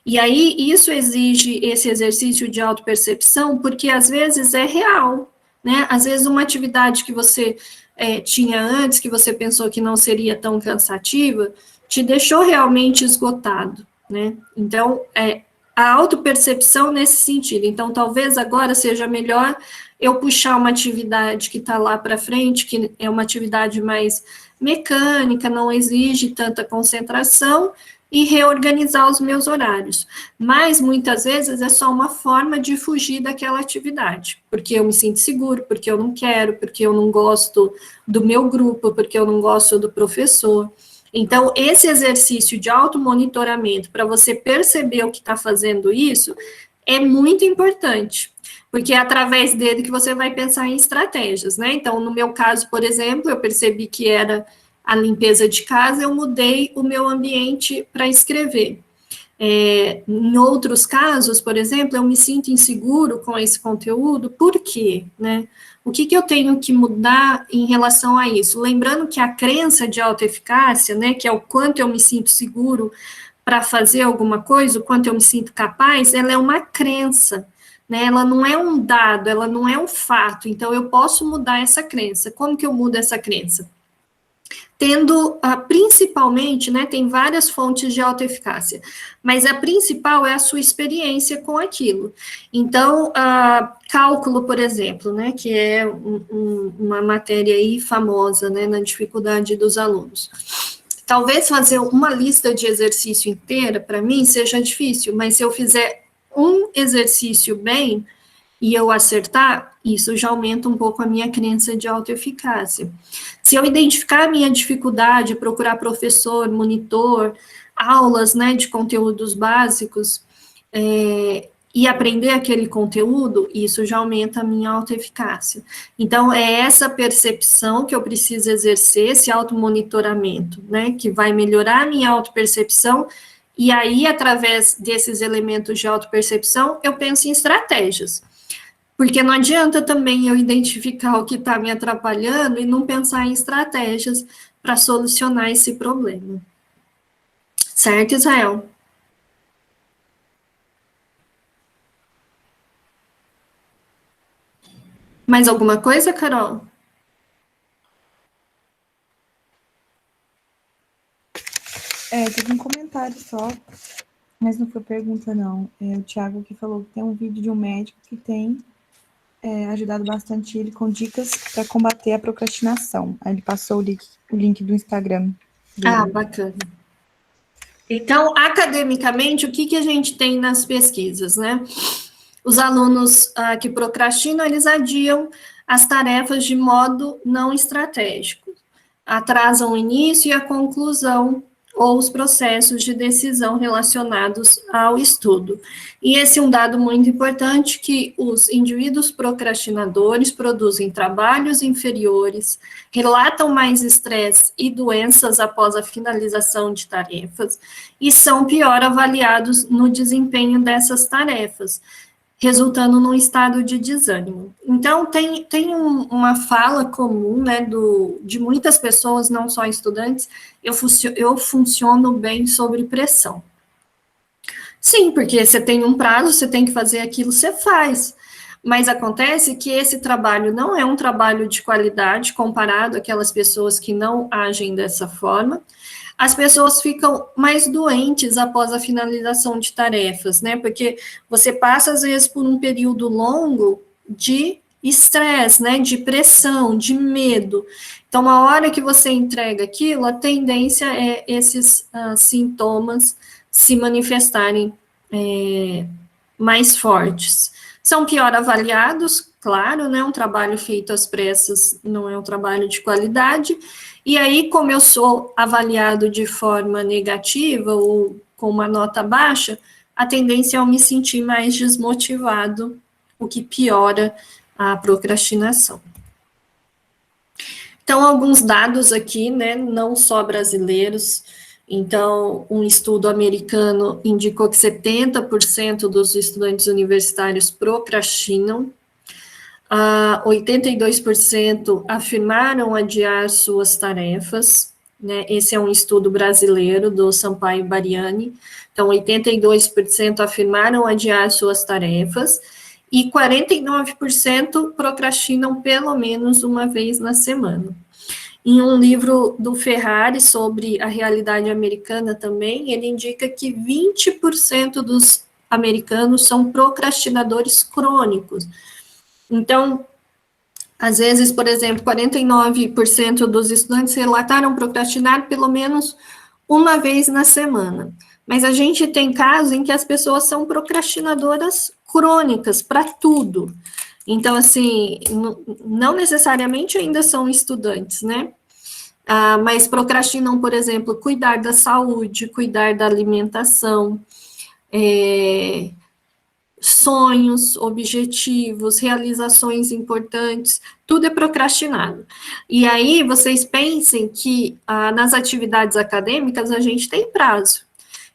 E aí, isso exige esse exercício de autopercepção, porque às vezes é real, né? Às vezes uma atividade que você tinha antes, que você pensou que não seria tão cansativa, te deixou realmente esgotado, né? Então, a autopercepção nesse sentido. Então, talvez agora seja melhor eu puxar uma atividade que está lá para frente, que é uma atividade mais mecânica, não exige tanta concentração, e reorganizar os meus horários. Mas, muitas vezes, é só uma forma de fugir daquela atividade, porque eu me sinto seguro, porque eu não quero, porque eu não gosto do meu grupo, porque eu não gosto do professor. Então, esse exercício de automonitoramento, para você perceber o que está fazendo isso, é muito importante, porque é através dele que você vai pensar em estratégias, né? Então, no meu caso, por exemplo, eu percebi que era a limpeza de casa, eu mudei o meu ambiente para escrever. Em outros casos, por exemplo, eu me sinto inseguro com esse conteúdo, por quê? Né? O que eu tenho que mudar em relação a isso? Lembrando que a crença de autoeficácia, né, que é o quanto eu me sinto seguro para fazer alguma coisa, o quanto eu me sinto capaz, ela é uma crença, né? Ela não é um dado, ela não é um fato, então eu posso mudar essa crença. Como que eu mudo essa crença? Tendo, principalmente, né, tem várias fontes de autoeficácia, mas a principal é a sua experiência com aquilo. Então, cálculo, por exemplo, né, que é uma matéria aí famosa, né, na dificuldade dos alunos. Talvez fazer uma lista de exercício inteira, para mim, seja difícil, mas se eu fizer um exercício bem, e eu acertar, isso já aumenta um pouco a minha crença de autoeficácia. Se eu identificar a minha dificuldade, procurar professor, monitor, aulas, né, de conteúdos básicos, e aprender aquele conteúdo, isso já aumenta a minha autoeficácia. Então, é essa percepção que eu preciso exercer, esse automonitoramento, né, que vai melhorar a minha autopercepção, e aí, através desses elementos de autopercepção, eu penso em estratégias. Porque não adianta também eu identificar o que está me atrapalhando e não pensar em estratégias para solucionar esse problema. Certo, Israel? Mais alguma coisa, Carol? Teve um comentário só, mas não foi pergunta, não. É o Thiago que falou que tem um vídeo de um médico que tem ajudado bastante ele com dicas para combater a procrastinação. Aí ele passou o link do Instagram dele. Ah, bacana. Então, academicamente, o que a gente tem nas pesquisas, né? Os alunos que procrastinam, eles adiam as tarefas de modo não estratégico, atrasam o início e a conclusão ou os processos de decisão relacionados ao estudo. E esse é um dado muito importante, que os indivíduos procrastinadores produzem trabalhos inferiores, relatam mais estresse e doenças após a finalização de tarefas, e são pior avaliados no desempenho dessas tarefas, resultando num estado de desânimo. Então, tem uma fala comum, né, de muitas pessoas, não só estudantes: eu funciono bem sob pressão. Sim, porque você tem um prazo, você tem que fazer aquilo, você faz. Mas acontece que esse trabalho não é um trabalho de qualidade comparado àquelas pessoas que não agem dessa forma. As pessoas ficam mais doentes após a finalização de tarefas, né? Porque você passa, às vezes, por um período longo de estresse, né? De pressão, de medo. Então, a hora que você entrega aquilo, a tendência é esses sintomas se manifestarem mais fortes. São pior avaliados, claro, né? Um trabalho feito às pressas não é um trabalho de qualidade. E aí, como eu sou avaliado de forma negativa ou com uma nota baixa, a tendência é eu me sentir mais desmotivado, o que piora a procrastinação. Então, alguns dados aqui, né, não só brasileiros. Então, um estudo americano indicou que 70% dos estudantes universitários procrastinam, 82% afirmaram adiar suas tarefas, né? Esse é um estudo brasileiro do Sampaio Bariani. Então, 82% afirmaram adiar suas tarefas e 49% procrastinam pelo menos uma vez na semana. Em um livro do Ferrari sobre a realidade americana também, ele indica que 20% dos americanos são procrastinadores crônicos. Então, às vezes, por exemplo, 49% dos estudantes relataram procrastinar pelo menos uma vez na semana. Mas a gente tem casos em que as pessoas são procrastinadoras crônicas para tudo. Então, assim, não necessariamente ainda são estudantes, né? Mas procrastinam, por exemplo, cuidar da saúde, cuidar da alimentação, sonhos, objetivos, realizações importantes, tudo é procrastinado. E aí, vocês pensem que nas atividades acadêmicas a gente tem prazo.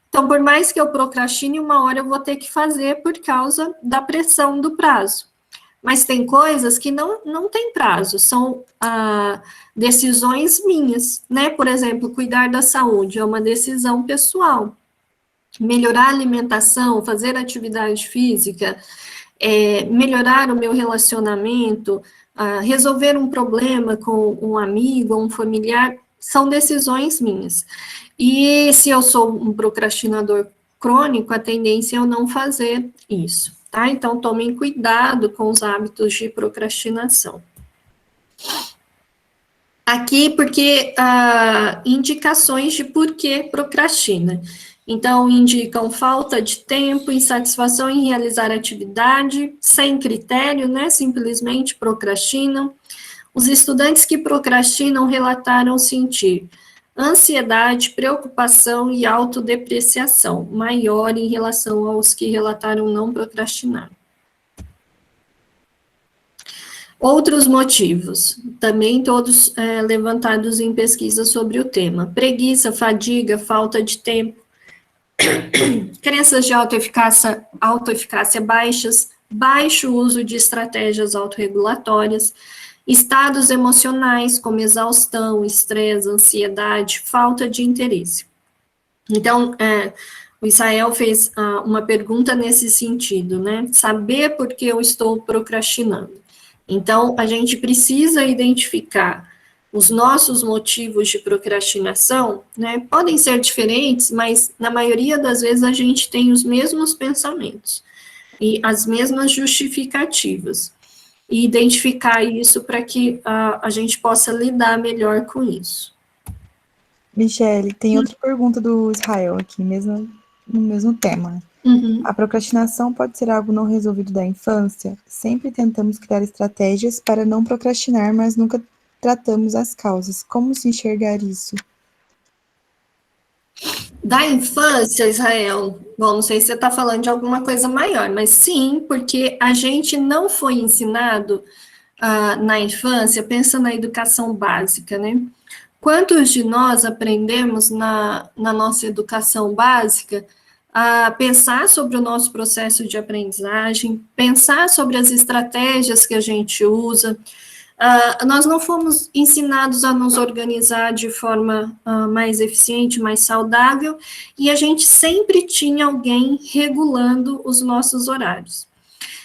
Então, por mais que eu procrastine, uma hora eu vou ter que fazer por causa da pressão do prazo. Mas tem coisas que não tem prazo, são decisões minhas, né? Por exemplo, cuidar da saúde é uma decisão pessoal. Melhorar a alimentação, fazer atividade física, melhorar o meu relacionamento, resolver um problema com um amigo, um familiar, são decisões minhas. E se eu sou um procrastinador crônico, a tendência é eu não fazer isso, tá? Então, tomem cuidado com os hábitos de procrastinação. Aqui, porque indicações de por que procrastina. Então, indicam falta de tempo, insatisfação em realizar atividade, sem critério, né, simplesmente procrastinam. Os estudantes que procrastinam relataram sentir ansiedade, preocupação e autodepreciação, maior em relação aos que relataram não procrastinar. Outros motivos, também todos levantados em pesquisa sobre o tema: preguiça, fadiga, falta de tempo, crenças de autoeficácia baixas, baixo uso de estratégias autorregulatórias, estados emocionais como exaustão, estresse, ansiedade, falta de interesse. Então, o Israel fez uma pergunta nesse sentido, né? Saber por que eu estou procrastinando. Então, a gente precisa identificar os nossos motivos de procrastinação, né? Podem ser diferentes, mas na maioria das vezes a gente tem os mesmos pensamentos e as mesmas justificativas. E identificar isso para que a gente possa lidar melhor com isso. Michele, tem outra pergunta do Israel aqui, no mesmo tema. Uhum. A procrastinação pode ser algo não resolvido da infância? Sempre tentamos criar estratégias para não procrastinar, mas nunca tratamos as causas. Como se enxergar isso? Da infância, Israel, bom, não sei se você está falando de alguma coisa maior, mas sim, porque a gente não foi ensinado na infância, pensa na educação básica, né? Quantos de nós aprendemos na nossa educação básica a pensar sobre o nosso processo de aprendizagem, pensar sobre as estratégias que a gente usa? Nós não fomos ensinados a nos organizar de forma mais eficiente, mais saudável, e a gente sempre tinha alguém regulando os nossos horários.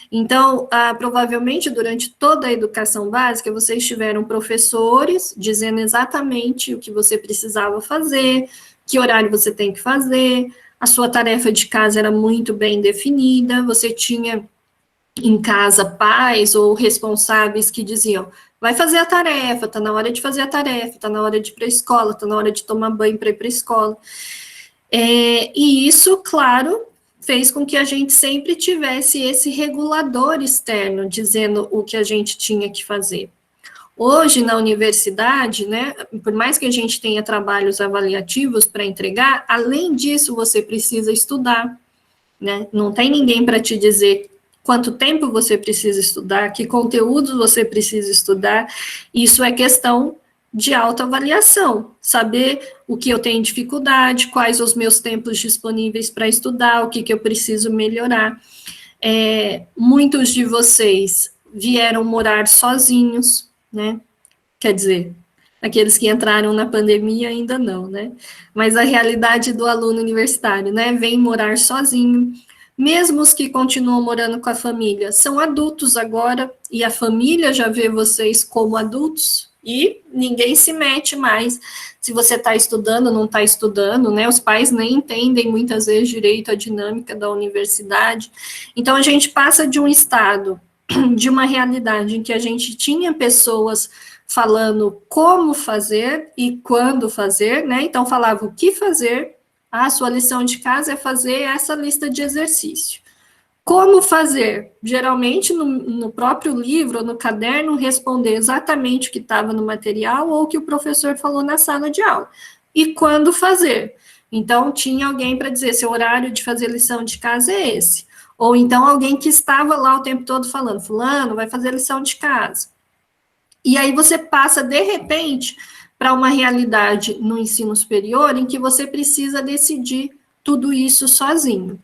Então, provavelmente, durante toda a educação básica, vocês tiveram professores dizendo exatamente o que você precisava fazer, que horário você tem que fazer, a sua tarefa de casa era muito bem definida, você tinha em casa pais ou responsáveis que diziam: vai fazer a tarefa, tá na hora de fazer a tarefa, tá na hora de ir para a escola, tá na hora de tomar banho para ir para a escola. E isso, claro, fez com que a gente sempre tivesse esse regulador externo dizendo o que a gente tinha que fazer. Hoje, na universidade, né, por mais que a gente tenha trabalhos avaliativos para entregar, além disso, você precisa estudar, né? Não tem ninguém para te dizer quanto tempo você precisa estudar, que conteúdos você precisa estudar. Isso é questão de autoavaliação, saber o que eu tenho dificuldade, quais os meus tempos disponíveis para estudar, o que eu preciso melhorar. Muitos de vocês vieram morar sozinhos, né? Quer dizer, aqueles que entraram na pandemia ainda não, né? Mas a realidade do aluno universitário, né? Vem morar sozinho. Mesmo os que continuam morando com a família, são adultos agora, e a família já vê vocês como adultos, e ninguém se mete mais se você está estudando, não está estudando, né? Os pais nem entendem muitas vezes direito à dinâmica da universidade. Então, a gente passa de um estado, de uma realidade em que a gente tinha pessoas falando como fazer e quando fazer, né? Então, falava o que fazer. A sua lição de casa é fazer essa lista de exercício. Como fazer? Geralmente, no próprio livro, ou no caderno, responder exatamente o que estava no material ou o que o professor falou na sala de aula. E quando fazer? Então, tinha alguém para dizer, seu horário de fazer lição de casa é esse. Ou então, alguém que estava lá o tempo todo falando, fulano, vai fazer lição de casa. E aí você passa, de repente, para uma realidade no ensino superior em que você precisa decidir tudo isso sozinho.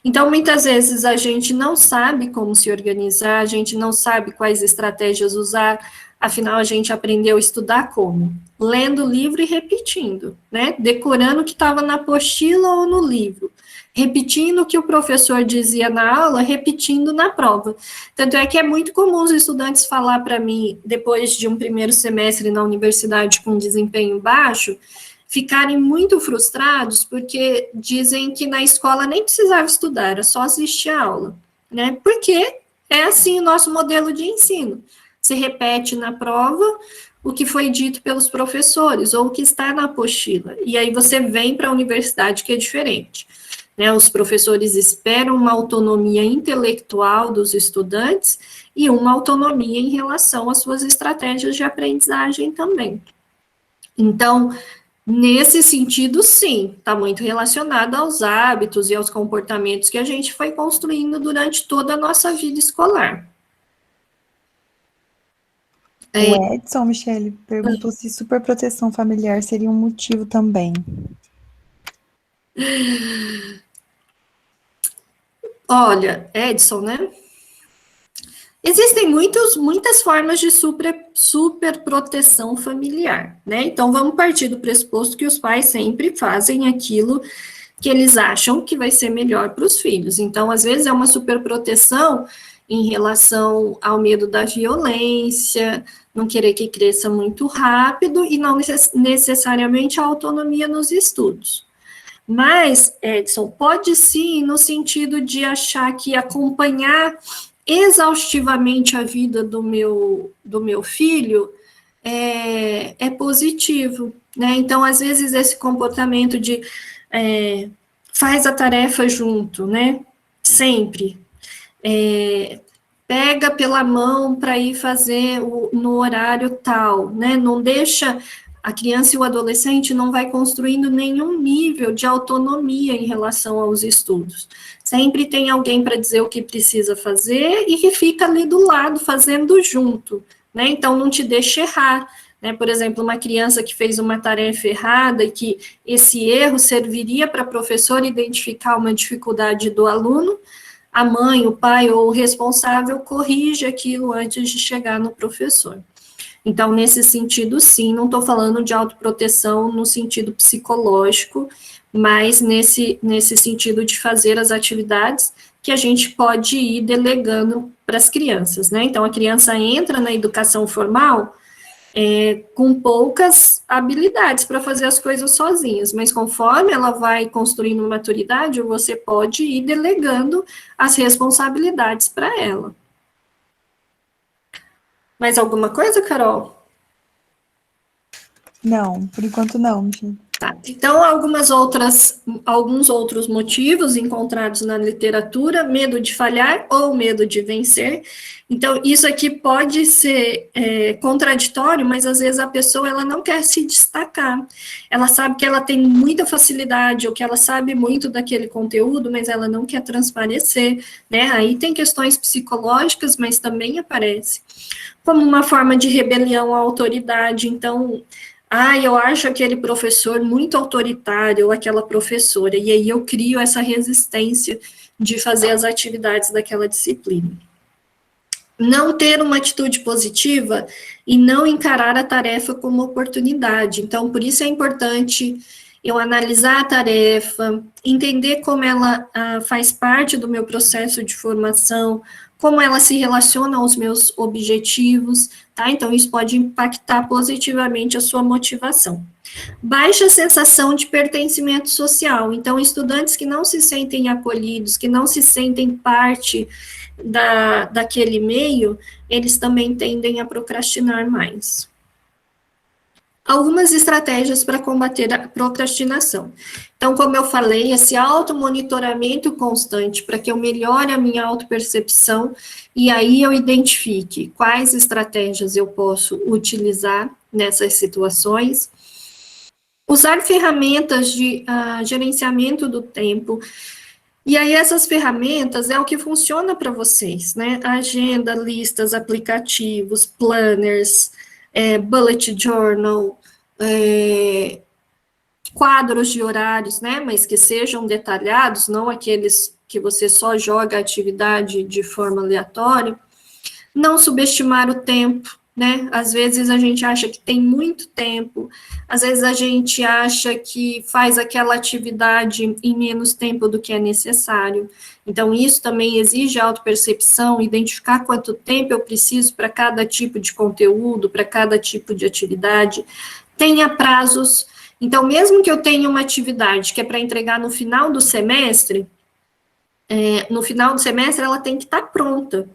Então, muitas vezes a gente não sabe como se organizar, a gente não sabe quais estratégias usar, afinal a gente aprendeu a estudar como? Lendo o livro e repetindo, né? Decorando o que estava na apostila ou no livro, repetindo o que o professor dizia na aula, repetindo na prova. Tanto é que é muito comum os estudantes falar para mim, depois de um primeiro semestre na universidade com desempenho baixo, ficarem muito frustrados porque dizem que na escola nem precisava estudar, era só assistir a aula, né? Porque é assim o nosso modelo de ensino. Se repete na prova, o que foi dito pelos professores, ou o que está na apostila. E aí você vem para a universidade, que é diferente. Né? Os professores esperam uma autonomia intelectual dos estudantes e uma autonomia em relação às suas estratégias de aprendizagem também. Então, nesse sentido, sim, está muito relacionado aos hábitos e aos comportamentos que a gente foi construindo durante toda a nossa vida escolar. O Edson, Michele, perguntou se superproteção familiar seria um motivo também. Olha, Edson, né? Existem muitas formas de superproteção familiar, né? Então, vamos partir do pressuposto que os pais sempre fazem aquilo que eles acham que vai ser melhor para os filhos. Então, às vezes, é uma superproteção em relação ao medo da violência, não querer que cresça muito rápido e não necessariamente a autonomia nos estudos. Mas, Edson, pode sim no sentido de achar que acompanhar exaustivamente a vida do meu filho é positivo, né? Então, às vezes, esse comportamento de faz a tarefa junto, né? Sempre. Pega pela mão para ir fazer no horário tal, né? Não deixa a criança e o adolescente não vai construindo nenhum nível de autonomia em relação aos estudos. Sempre tem alguém para dizer o que precisa fazer e que fica ali do lado fazendo junto, né? Então não te deixa errar, né? Por exemplo, uma criança que fez uma tarefa errada e que esse erro serviria para a professora identificar uma dificuldade do aluno, a mãe, o pai ou o responsável corrige aquilo antes de chegar no professor. Então, nesse sentido, sim, não estou falando de autoproteção no sentido psicológico, mas nesse sentido de fazer as atividades que a gente pode ir delegando para as crianças, né? Então, a criança entra na educação formal com poucas habilidades para fazer as coisas sozinhas, mas conforme ela vai construindo maturidade, você pode ir delegando as responsabilidades para ela. Mais alguma coisa, Carol? Não, por enquanto não, Michele. Tá. Então, alguns outros motivos encontrados na literatura: medo de falhar ou medo de vencer. Então, isso aqui pode ser contraditório, mas às vezes a pessoa ela não quer se destacar. Ela sabe que ela tem muita facilidade ou que ela sabe muito daquele conteúdo, mas ela não quer transparecer, né? Aí tem questões psicológicas, mas também aparece como uma forma de rebelião à autoridade. Então, eu acho aquele professor muito autoritário, ou aquela professora, e aí eu crio essa resistência de fazer as atividades daquela disciplina. Não ter uma atitude positiva e não encarar a tarefa como oportunidade. Então, por isso é importante eu analisar a tarefa, entender como ela faz parte do meu processo de formação, como ela se relaciona aos meus objetivos, tá? Então, isso pode impactar positivamente a sua motivação. Baixa sensação de pertencimento social. Então, estudantes que não se sentem acolhidos, que não se sentem parte daquele meio, eles também tendem a procrastinar mais. Algumas estratégias para combater a procrastinação. Então, como eu falei, esse automonitoramento constante para que eu melhore a minha autopercepção e aí eu identifique quais estratégias eu posso utilizar nessas situações. Usar ferramentas de gerenciamento do tempo. E aí, essas ferramentas é o que funciona para vocês, né? Agenda, listas, aplicativos, planners, bullet journal, quadros de horários, né? Mas que sejam detalhados, não aqueles que você só joga a atividade de forma aleatória. Não subestimar o tempo, né? Às vezes a gente acha que tem muito tempo, às vezes a gente acha que faz aquela atividade em menos tempo do que é necessário. Então, isso também exige autopercepção, identificar quanto tempo eu preciso para cada tipo de conteúdo, para cada tipo de atividade. Tenha prazos. Então, mesmo que eu tenha uma atividade que é para entregar no final do semestre, no final do semestre, ela tem que estar pronta.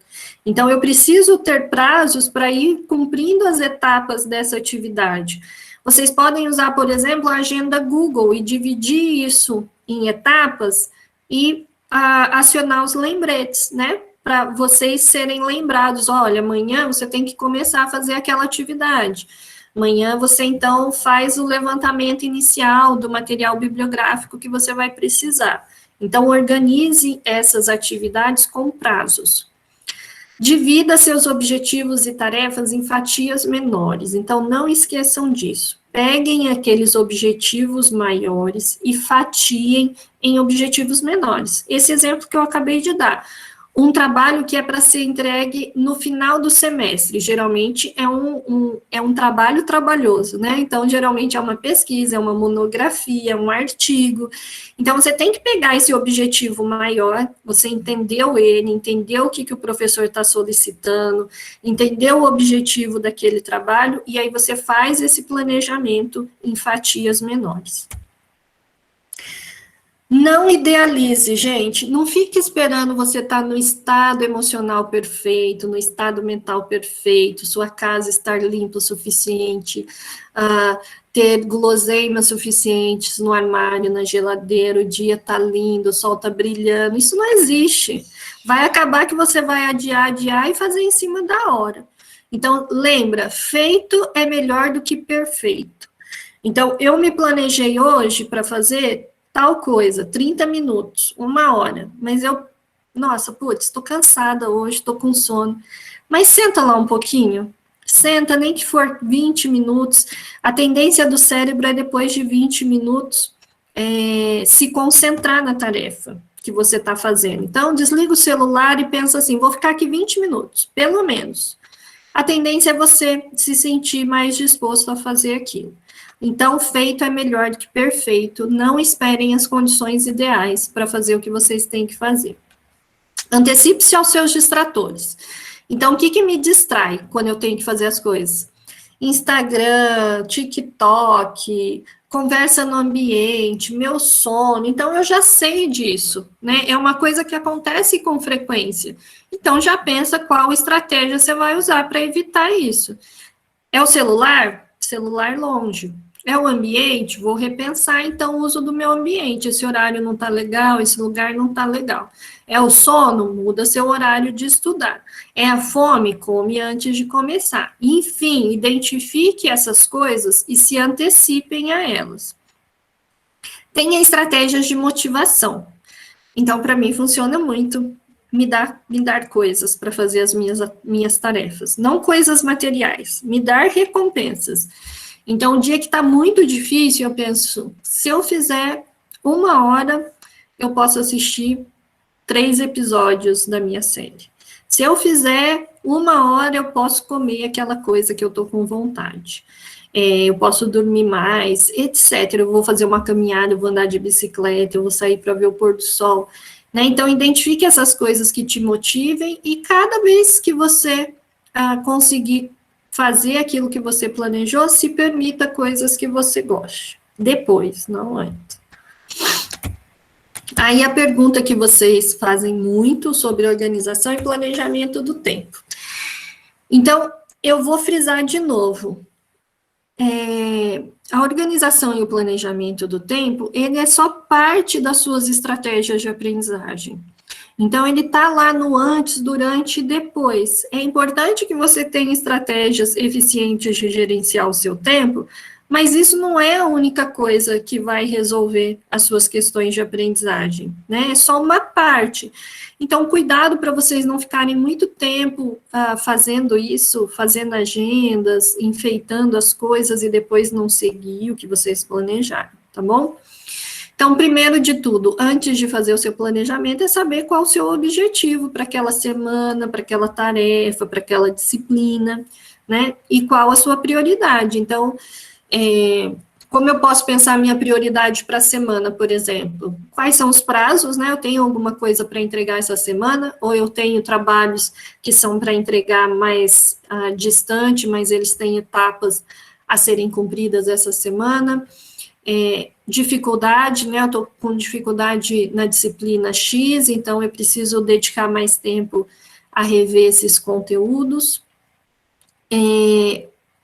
Então, eu preciso ter prazos para ir cumprindo as etapas dessa atividade. Vocês podem usar, por exemplo, a agenda Google e dividir isso em etapas e acionar os lembretes, né? Para vocês serem lembrados, olha, amanhã você tem que começar a fazer aquela atividade. Amanhã você, então, faz o levantamento inicial do material bibliográfico que você vai precisar. Então, organize essas atividades com prazos. Divida seus objetivos e tarefas em fatias menores. Então, não esqueçam disso. Peguem aqueles objetivos maiores e fatiem em objetivos menores. Esse exemplo que eu acabei de dar. Um trabalho que é para ser entregue no final do semestre, geralmente é um trabalho trabalhoso, né? Então, geralmente é uma pesquisa, é uma monografia, é um artigo. Então, você tem que pegar esse objetivo maior, você entendeu ele, entendeu o que o professor está solicitando, entendeu o objetivo daquele trabalho, e aí você faz esse planejamento em fatias menores. Não idealize, gente. Não fique esperando você estar no estado emocional perfeito, no estado mental perfeito, sua casa estar limpa o suficiente, ter guloseimas suficientes no armário, na geladeira, o dia tá lindo, o sol tá brilhando. Isso não existe. Vai acabar que você vai adiar e fazer em cima da hora. Então, lembra, feito é melhor do que perfeito. Então, eu me planejei hoje para fazer tal coisa, 30 minutos, 1 hora, mas nossa, putz, estou cansada hoje, estou com sono, mas senta lá um pouquinho, senta, nem que for 20 minutos, a tendência do cérebro é depois de 20 minutos se concentrar na tarefa que você está fazendo. Então, desliga o celular e pensa assim, vou ficar aqui 20 minutos, pelo menos. A tendência é você se sentir mais disposto a fazer aquilo. Então, feito é melhor do que perfeito. Não esperem as condições ideais para fazer o que vocês têm que fazer. Antecipe-se aos seus distratores. Então, o que me distrai quando eu tenho que fazer as coisas? Instagram, TikTok, conversa no ambiente, meu sono. Então, eu já sei disso, né? É uma coisa que acontece com frequência. Então, já pensa qual estratégia você vai usar para evitar isso. É o celular? Celular longe. É o ambiente? Vou repensar, então, o uso do meu ambiente. Esse horário não está legal, esse lugar não está legal. É o sono? Muda seu horário de estudar. É a fome? Come antes de começar. Enfim, identifique essas coisas e se antecipem a elas. Tenha estratégias de motivação. Então, para mim, funciona muito me dar coisas para fazer as minhas tarefas. Não coisas materiais, me dar recompensas. Então, um dia que está muito difícil, eu penso, se eu fizer 1 hora, eu posso assistir 3 episódios da minha série. Se eu fizer 1 hora, eu posso comer aquela coisa que eu estou com vontade. Eu posso dormir mais, etc. Eu vou fazer uma caminhada, eu vou andar de bicicleta, eu vou sair para ver o pôr do sol. Né? Então, identifique essas coisas que te motivem e cada vez que você conseguir fazer aquilo que você planejou, se permita coisas que você goste. Depois, não antes. Aí a pergunta que vocês fazem muito sobre organização e planejamento do tempo. Então, eu vou frisar de novo. A organização e o planejamento do tempo, ele é só parte das suas estratégias de aprendizagem. Então, ele está lá no antes, durante e depois. É importante que você tenha estratégias eficientes de gerenciar o seu tempo, mas isso não é a única coisa que vai resolver as suas questões de aprendizagem, né? É só uma parte. Então, cuidado para vocês não ficarem muito tempo fazendo isso, fazendo agendas, enfeitando as coisas e depois não seguir o que vocês planejaram, tá bom? Então, primeiro de tudo, antes de fazer o seu planejamento, é saber qual o seu objetivo para aquela semana, para aquela tarefa, para aquela disciplina, né? E qual a sua prioridade. Então, como eu posso pensar a minha prioridade para a semana, por exemplo? Quais são os prazos, né? Eu tenho alguma coisa para entregar essa semana, ou eu tenho trabalhos que são para entregar mais distante, mas eles têm etapas a serem cumpridas essa semana. dificuldade, né, eu estou com dificuldade na disciplina X, então eu preciso dedicar mais tempo a rever esses conteúdos.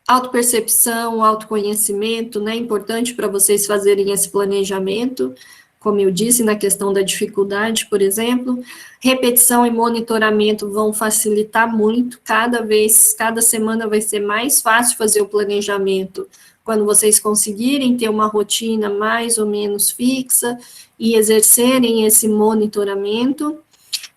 Autopercepção, autoconhecimento, né, importante para vocês fazerem esse planejamento, como eu disse, na questão da dificuldade, por exemplo. Repetição e monitoramento vão facilitar muito, cada semana vai ser mais fácil fazer o planejamento, quando vocês conseguirem ter uma rotina mais ou menos fixa e exercerem esse monitoramento.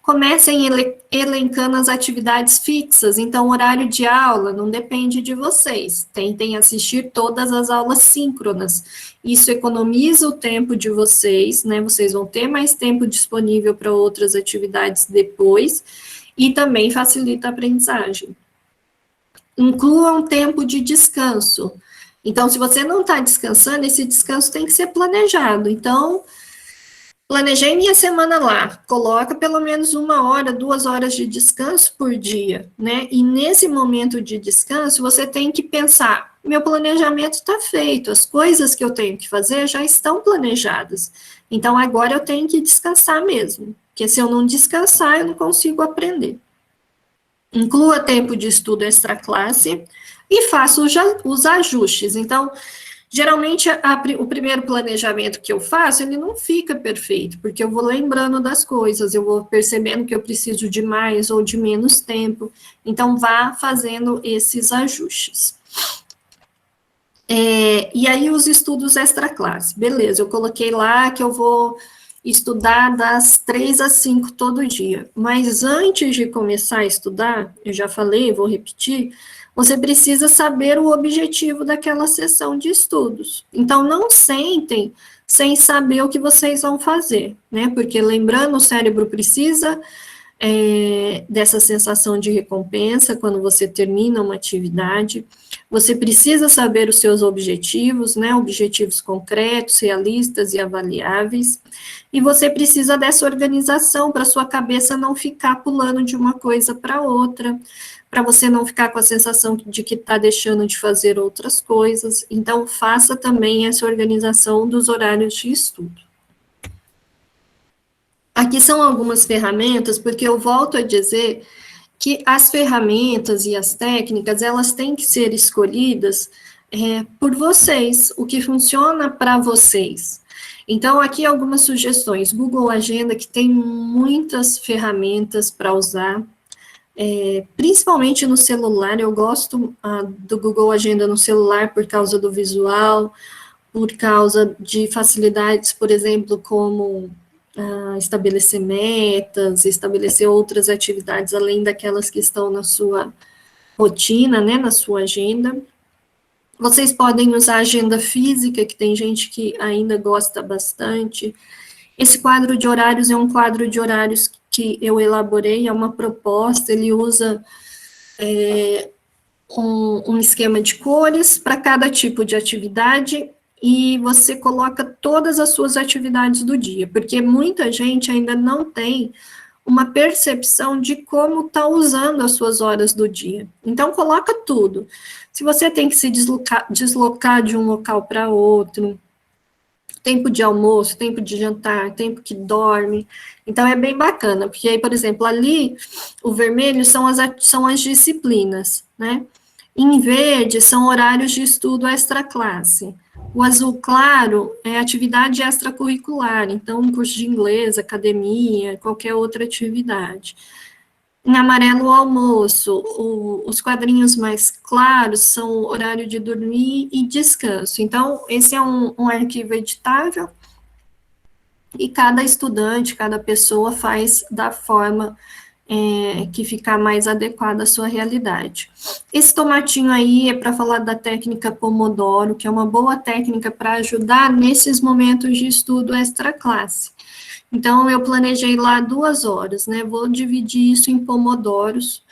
Comecem elencando as atividades fixas, então horário de aula não depende de vocês, tentem assistir todas as aulas síncronas, isso economiza o tempo de vocês, né, vocês vão ter mais tempo disponível para outras atividades depois, e também facilita a aprendizagem. Incluam tempo de descanso, então se você não está descansando, esse descanso tem que ser planejado, então planejei minha semana lá, coloca pelo menos 1 hora, 2 horas de descanso por dia, né? E nesse momento de descanso, você tem que pensar, meu planejamento está feito, as coisas que eu tenho que fazer já estão planejadas. Então, agora eu tenho que descansar mesmo, porque se eu não descansar, eu não consigo aprender. Inclua tempo de estudo extra-classe e faça os ajustes. Então, geralmente, o primeiro planejamento que eu faço, ele não fica perfeito, porque eu vou lembrando das coisas, eu vou percebendo que eu preciso de mais ou de menos tempo, então vá fazendo esses ajustes. E aí, os estudos extra-classe, beleza, eu coloquei lá que eu vou estudar das 3 às 5 todo dia, mas antes de começar a estudar, eu já falei, vou repetir, você precisa saber o objetivo daquela sessão de estudos. Então, não sentem sem saber o que vocês vão fazer, né? Porque, lembrando, o cérebro precisa dessa sensação de recompensa quando você termina uma atividade. Você precisa saber os seus objetivos, né? Objetivos concretos, realistas e avaliáveis. E você precisa dessa organização para sua cabeça não ficar pulando de uma coisa para outra, para você não ficar com a sensação de que está deixando de fazer outras coisas. Então, faça também essa organização dos horários de estudo. Aqui são algumas ferramentas, porque eu volto a dizer que as ferramentas e as técnicas, elas têm que ser escolhidas por vocês, o que funciona para vocês. Então, aqui algumas sugestões. Google Agenda, que tem muitas ferramentas para usar, principalmente no celular. Eu gosto do Google Agenda no celular por causa do visual, por causa de facilidades, por exemplo, como estabelecer metas, estabelecer outras atividades além daquelas que estão na sua rotina, né, na sua agenda. Vocês podem usar a agenda física, que tem gente que ainda gosta bastante. Esse quadro de horários é um quadro de horários que eu elaborei, é uma proposta, ele usa um esquema de cores para cada tipo de atividade, e você coloca todas as suas atividades do dia, porque muita gente ainda não tem uma percepção de como está usando as suas horas do dia. Então, coloca tudo. Se você tem que se deslocar de um local para outro, tempo de almoço, tempo de jantar, tempo que dorme. Então, é bem bacana, porque aí, por exemplo, ali, o vermelho são as disciplinas, né? Em verde, são horários de estudo extra-classe. O azul claro é atividade extracurricular, então, um curso de inglês, academia, qualquer outra atividade. Em amarelo, o almoço. Os quadrinhos mais claros são horário de dormir e descanso. Então, esse é um arquivo editável, e cada estudante, cada pessoa faz da forma que ficar mais adequada à sua realidade. Esse tomatinho aí é para falar da técnica Pomodoro, que é uma boa técnica para ajudar nesses momentos de estudo extra-classe. Então, eu planejei lá 2 horas, né? Vou dividir isso em pomodoros.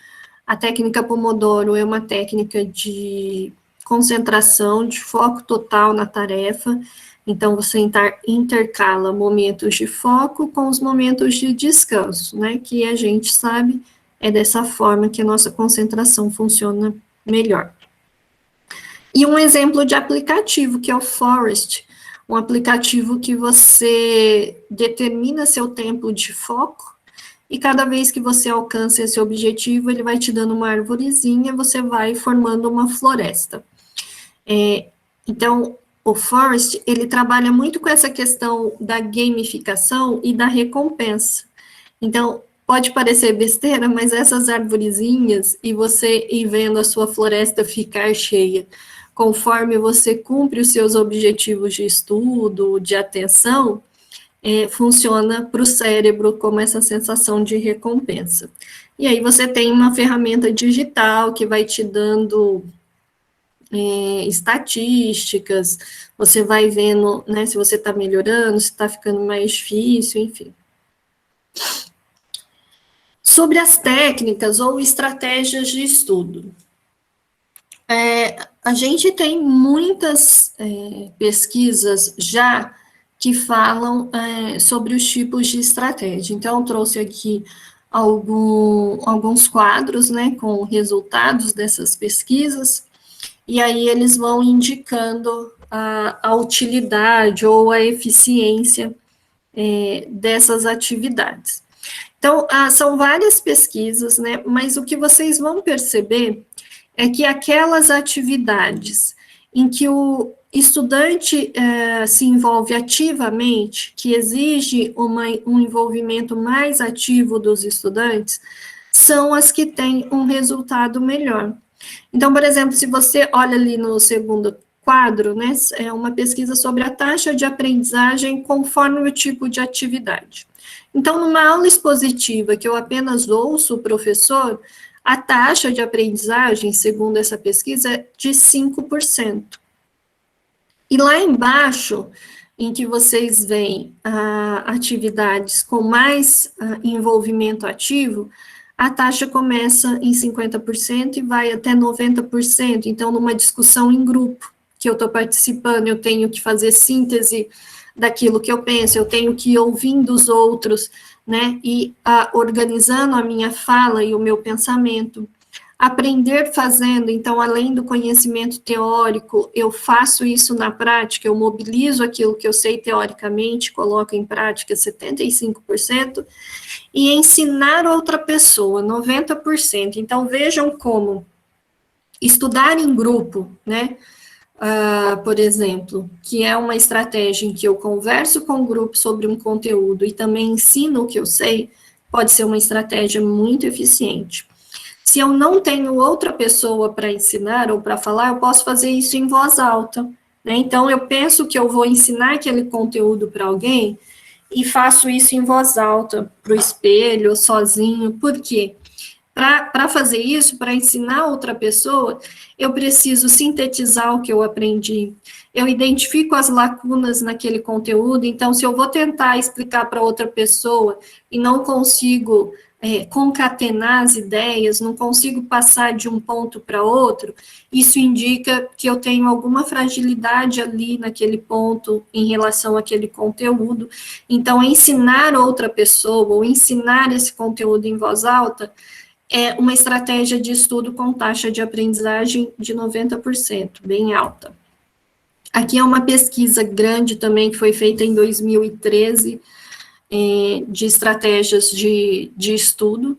A técnica Pomodoro é uma técnica de concentração, de foco total na tarefa. Então, você intercala momentos de foco com os momentos de descanso, né? Que a gente sabe é dessa forma que a nossa concentração funciona melhor. E um exemplo de aplicativo, que é o Forest. um aplicativo que você determina seu tempo de foco, e cada vez que você alcança esse objetivo, ele vai te dando uma arvorezinha, você vai formando uma floresta. Então, o Forest, ele trabalha muito com essa questão da gamificação e da recompensa. Então, pode parecer besteira, mas essas arvorezinhas, e você ir vendo a sua floresta ficar cheia, conforme você cumpre os seus objetivos de estudo, de atenção, funciona para o cérebro como essa sensação de recompensa. E aí você tem uma ferramenta digital que vai te dando estatísticas, você vai vendo, né, se você está melhorando, se está ficando mais difícil, enfim. Sobre as técnicas ou estratégias de estudo. A gente tem muitas pesquisas já que falam sobre os tipos de estratégia. Então, eu trouxe aqui alguns quadros, né, com resultados dessas pesquisas, e aí eles vão indicando a utilidade ou a eficiência dessas atividades. Então, são várias pesquisas, né, mas o que vocês vão perceber é que aquelas atividades em que o estudante se envolve ativamente, que exige um envolvimento mais ativo dos estudantes, são as que têm um resultado melhor. Então, por exemplo, se você olha ali no segundo quadro, né, é uma pesquisa sobre a taxa de aprendizagem conforme o tipo de atividade. Então, numa aula expositiva que eu apenas ouço o professor, a taxa de aprendizagem, segundo essa pesquisa, é de 5%. E lá embaixo, em que vocês veem atividades com mais envolvimento ativo, a taxa começa em 50% e vai até 90%. Então, numa discussão em grupo que eu estou participando, eu tenho que fazer síntese daquilo que eu penso, eu tenho que ir ouvindo os outros, né, e organizando a minha fala e o meu pensamento. Aprender fazendo, então, além do conhecimento teórico, eu faço isso na prática, eu mobilizo aquilo que eu sei teoricamente, coloco em prática 75%, e ensinar outra pessoa, 90%. Então, vejam como estudar em grupo, né, por exemplo, que é uma estratégia em que eu converso com o grupo sobre um conteúdo e também ensino o que eu sei, pode ser uma estratégia muito eficiente. Se eu não tenho outra pessoa para ensinar ou para falar, eu posso fazer isso em voz alta, né? Então, eu penso que eu vou ensinar aquele conteúdo para alguém e faço isso em voz alta, para o espelho, sozinho. Por quê? Para fazer isso, para ensinar outra pessoa, eu preciso sintetizar o que eu aprendi. Eu identifico as lacunas naquele conteúdo, então, se eu vou tentar explicar para outra pessoa e não consigo concatenar as ideias, não consigo passar de um ponto para outro, isso indica que eu tenho alguma fragilidade ali naquele ponto em relação àquele conteúdo. Então, ensinar outra pessoa ou ensinar esse conteúdo em voz alta é uma estratégia de estudo com taxa de aprendizagem de 90%, bem alta. Aqui é uma pesquisa grande também, que foi feita em 2013, de estratégias de estudo.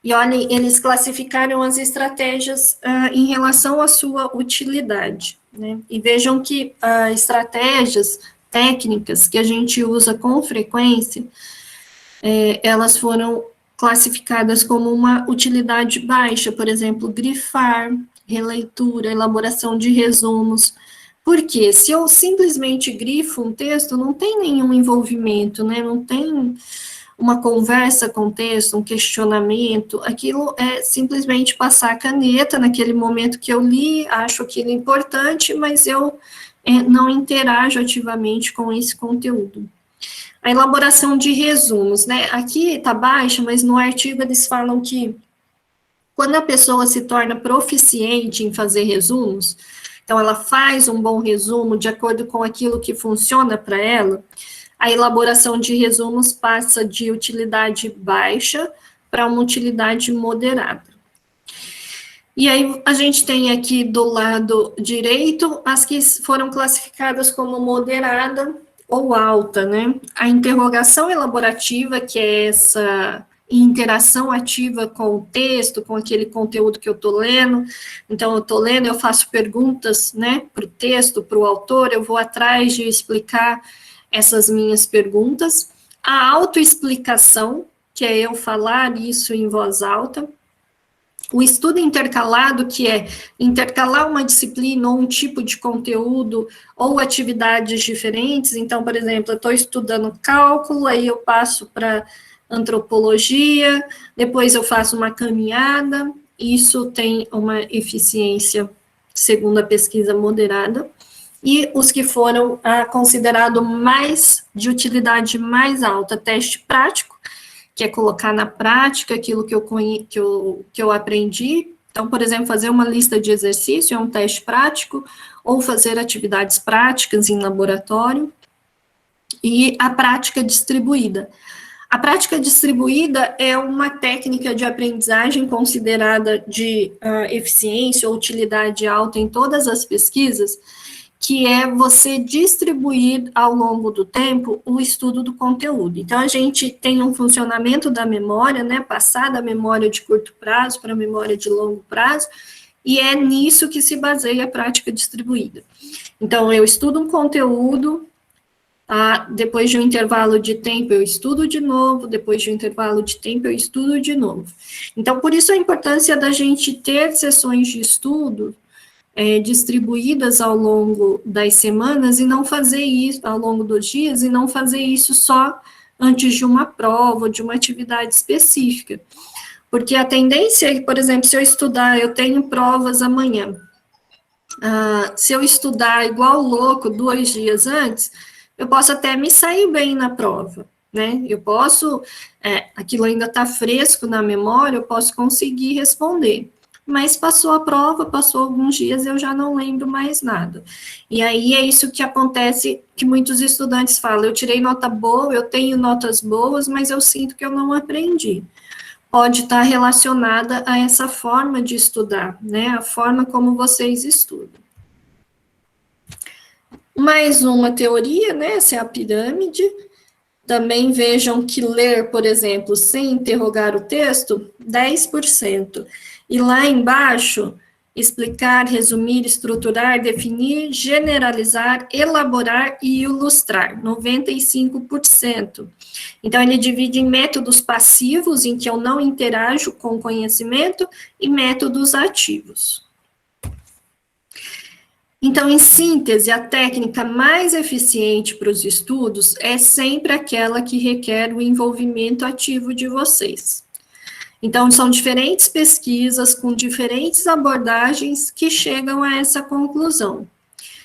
E olhem, eles classificaram as estratégias em relação à sua utilidade, né? E vejam que estratégias técnicas que a gente usa com frequência, elas foram classificadas como uma utilidade baixa, por exemplo, grifar, releitura, elaboração de resumos. Porque se eu simplesmente grifo um texto, não tem nenhum envolvimento, né? Não tem uma conversa com o texto, um questionamento, aquilo é simplesmente passar a caneta naquele momento que eu li, acho aquilo importante, mas eu não interajo ativamente com esse conteúdo. A elaboração de resumos, né? Aqui está baixa, mas no artigo eles falam que quando a pessoa se torna proficiente em fazer resumos, então ela faz um bom resumo de acordo com aquilo que funciona para ela, a elaboração de resumos passa de utilidade baixa para uma utilidade moderada. E aí, a gente tem aqui do lado direito as que foram classificadas como moderada ou alta, né? A interrogação elaborativa, que é essa interação ativa com o texto, com aquele conteúdo que eu estou lendo. Então, eu estou lendo, eu faço perguntas, né, para o texto, para o autor, eu vou atrás de explicar essas minhas perguntas. A autoexplicação, que é eu falar isso em voz alta. O estudo intercalado, que é intercalar uma disciplina ou um tipo de conteúdo ou atividades diferentes. Então, por exemplo, eu estou estudando cálculo, aí eu passo para antropologia, depois eu faço uma caminhada. Isso tem uma eficiência, segundo a pesquisa, moderada. E os que foram considerados mais de utilidade mais alta, teste prático, que é colocar na prática aquilo que eu aprendi. Então, por exemplo, fazer uma lista de exercício é um teste prático, ou fazer atividades práticas em laboratório, e a prática distribuída. A prática distribuída é uma técnica de aprendizagem considerada de eficiência ou utilidade alta em todas as pesquisas, que é você distribuir ao longo do tempo o estudo do conteúdo. Então, a gente tem um funcionamento da memória, né, passar da memória de curto prazo para a memória de longo prazo, e é nisso que se baseia a prática distribuída. Então, eu estudo um conteúdo, depois de um intervalo de tempo eu estudo de novo, depois de um intervalo de tempo eu estudo de novo. Então, por isso a importância da gente ter sessões de estudo distribuídas ao longo das semanas e não fazer isso ao longo dos dias e não fazer isso só antes de uma prova ou de uma atividade específica. Porque a tendência é que, por exemplo, se eu estudar, eu tenho provas amanhã. Se eu estudar igual louco 2 dias antes, eu posso até me sair bem na prova, né? Eu posso, aquilo ainda está fresco na memória, eu posso conseguir responder. Mas passou a prova, passou alguns dias, eu já não lembro mais nada. E aí é isso que acontece, que muitos estudantes falam, eu tirei nota boa, eu tenho notas boas, mas eu sinto que eu não aprendi. Pode estar relacionada a essa forma de estudar, né, a forma como vocês estudam. Mais uma teoria, né, essa é a pirâmide. Também vejam que ler, por exemplo, sem interrogar o texto, 10%. E lá embaixo, explicar, resumir, estruturar, definir, generalizar, elaborar e ilustrar, 95%. Então, ele divide em métodos passivos, em que eu não interajo com o conhecimento, e métodos ativos. Então, em síntese, a técnica mais eficiente para os estudos é sempre aquela que requer o envolvimento ativo de vocês. Então, são diferentes pesquisas com diferentes abordagens que chegam a essa conclusão.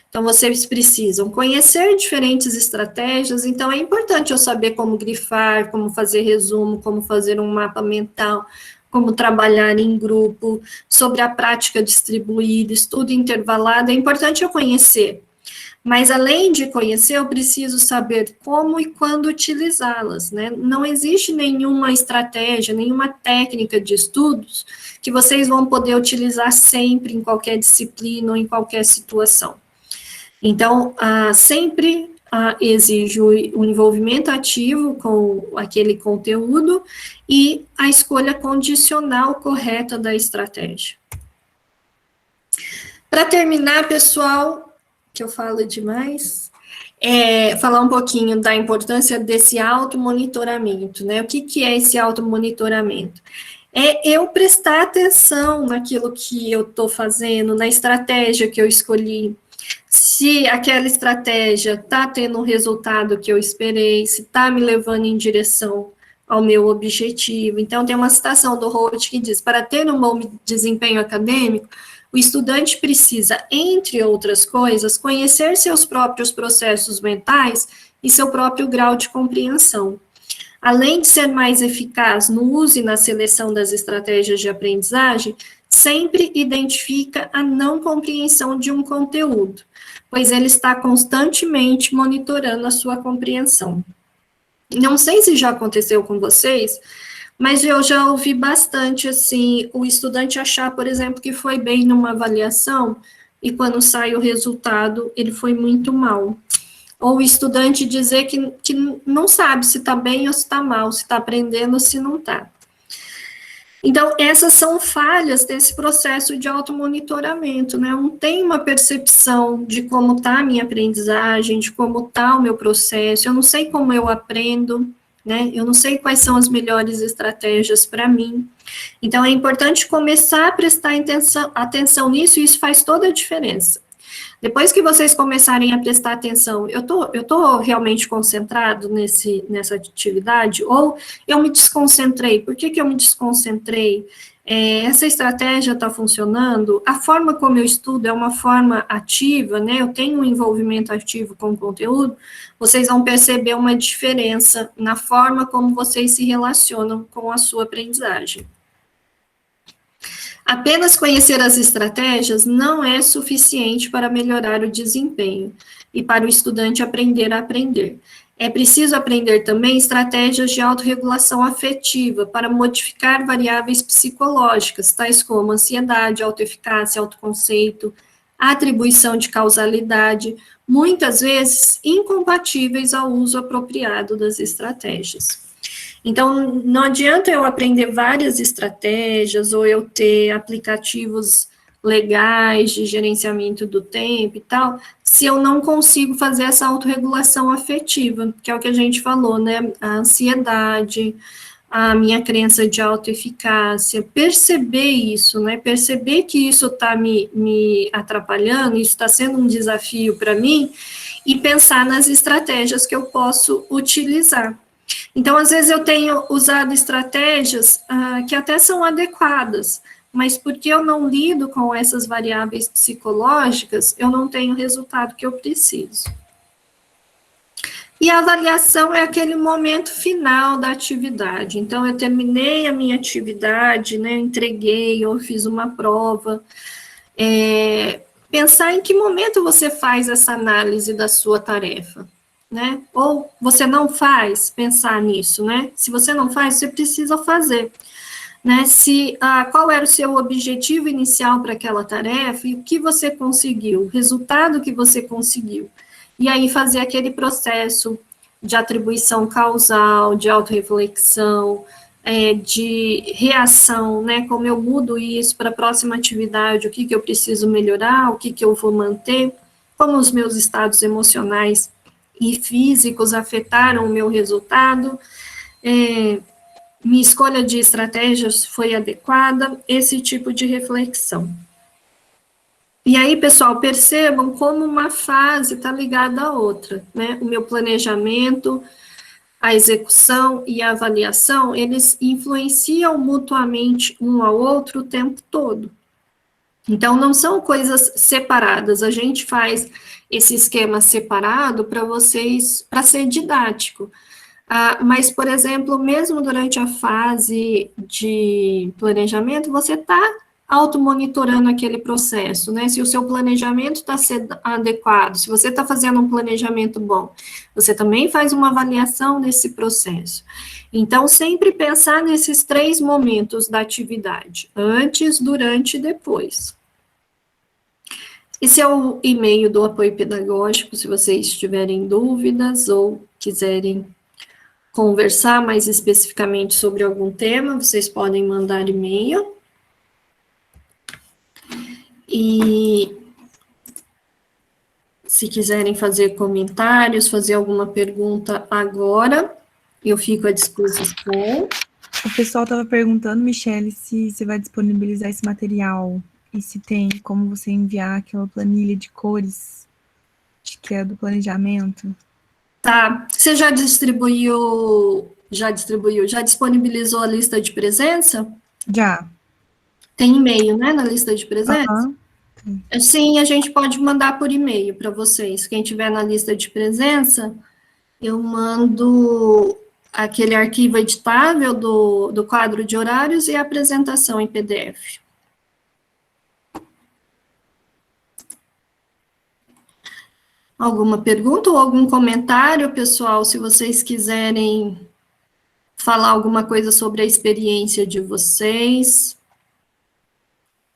Então, vocês precisam conhecer diferentes estratégias, então é importante eu saber como grifar, como fazer resumo, como fazer um mapa mental, como trabalhar em grupo, sobre a prática distribuída, estudo intervalado, é importante eu conhecer. Mas, além de conhecer, eu preciso saber como e quando utilizá-las, né? Não existe nenhuma estratégia, nenhuma técnica de estudos que vocês vão poder utilizar sempre, em qualquer disciplina ou em qualquer situação. Então, sempre exige o envolvimento ativo com aquele conteúdo e a escolha condicional correta da estratégia. Para terminar, pessoal, que eu falo demais, falar um pouquinho da importância desse automonitoramento, né? O que é esse automonitoramento? É eu prestar atenção naquilo que eu estou fazendo, na estratégia que eu escolhi, se aquela estratégia está tendo o resultado que eu esperei, se está me levando em direção ao meu objetivo. Então, tem uma citação do Holt que diz, para ter um bom desempenho acadêmico, o estudante precisa, entre outras coisas, conhecer seus próprios processos mentais e seu próprio grau de compreensão. Além de ser mais eficaz no uso e na seleção das estratégias de aprendizagem, sempre identifica a não compreensão de um conteúdo, pois ele está constantemente monitorando a sua compreensão. Não sei se já aconteceu com vocês, Mas eu já ouvi bastante, assim, o estudante achar, por exemplo, que foi bem numa avaliação, e quando sai o resultado, ele foi muito mal. Ou o estudante dizer que não sabe se está bem ou se está mal, se está aprendendo ou se não está. Então, essas são falhas desse processo de automonitoramento, né? Eu não tenho uma percepção de como está a minha aprendizagem, de como está o meu processo, eu não sei como eu aprendo, né? Eu não sei quais são as melhores estratégias para mim. Então, é importante começar a prestar atenção nisso, e isso faz toda a diferença. Depois que vocês começarem a prestar atenção, eu tô realmente concentrado nessa atividade, ou eu me desconcentrei? Por que eu me desconcentrei? Essa estratégia está funcionando? A forma como eu estudo é uma forma ativa, né? Eu tenho um envolvimento ativo com o conteúdo, vocês vão perceber uma diferença na forma como vocês se relacionam com a sua aprendizagem. Apenas conhecer as estratégias não é suficiente para melhorar o desempenho e para o estudante aprender a aprender. É preciso aprender também estratégias de autorregulação afetiva para modificar variáveis psicológicas, tais como ansiedade, autoeficácia, autoconceito, atribuição de causalidade, muitas vezes incompatíveis ao uso apropriado das estratégias. Então, não adianta eu aprender várias estratégias ou eu ter aplicativos legais de gerenciamento do tempo e tal, se eu não consigo fazer essa autorregulação afetiva, que é o que a gente falou, né? A ansiedade, a minha crença de autoeficácia, perceber isso, né? Perceber que isso está me atrapalhando, isso está sendo um desafio para mim, e pensar nas estratégias que eu posso utilizar. Então, às vezes, eu tenho usado estratégias que até são adequadas, mas porque eu não lido com essas variáveis psicológicas, eu não tenho o resultado que eu preciso. E a avaliação é aquele momento final da atividade. Então, eu terminei a minha atividade, né, entreguei, ou fiz uma prova. Pensar em que momento você faz essa análise da sua tarefa, né? Ou você não faz, pensar nisso, né? Se você não faz, você precisa fazer, né? Qual era o seu objetivo inicial para aquela tarefa e o que você conseguiu, o resultado que você conseguiu. E aí fazer aquele processo de atribuição causal, de autorreflexão, de reação, né? Como eu mudo isso para a próxima atividade, o que eu preciso melhorar, o que eu vou manter, como os meus estados emocionais e físicos afetaram o meu resultado, minha escolha de estratégias foi adequada, esse tipo de reflexão. E aí, pessoal, percebam como uma fase está ligada à outra, né? O meu planejamento, a execução e a avaliação, eles influenciam mutuamente um ao outro o tempo todo. Então, não são coisas separadas, a gente faz esse esquema separado para vocês, para ser didático. Mas, por exemplo, mesmo durante a fase de planejamento, você está automonitorando aquele processo, né? Se o seu planejamento está sendo adequado, se você está fazendo um planejamento bom, você também faz uma avaliação desse processo. Então, sempre pensar nesses 3 momentos da atividade, antes, durante e depois. Esse é o e-mail do apoio pedagógico, se vocês tiverem dúvidas ou quiserem conversar mais especificamente sobre algum tema, vocês podem mandar e-mail. E se quiserem fazer comentários, fazer alguma pergunta agora, eu fico à disposição. O pessoal estava perguntando, Michele, se você vai disponibilizar esse material e se tem como você enviar aquela planilha de cores, que é do planejamento. Tá. Você já disponibilizou a lista de presença? Já. Tem e-mail, né, na lista de presença? Uhum. Sim, a gente pode mandar por e-mail para vocês. Quem tiver na lista de presença, eu mando aquele arquivo editável do quadro de horários e a apresentação em PDF. Alguma pergunta ou algum comentário, pessoal, se vocês quiserem falar alguma coisa sobre a experiência de vocês,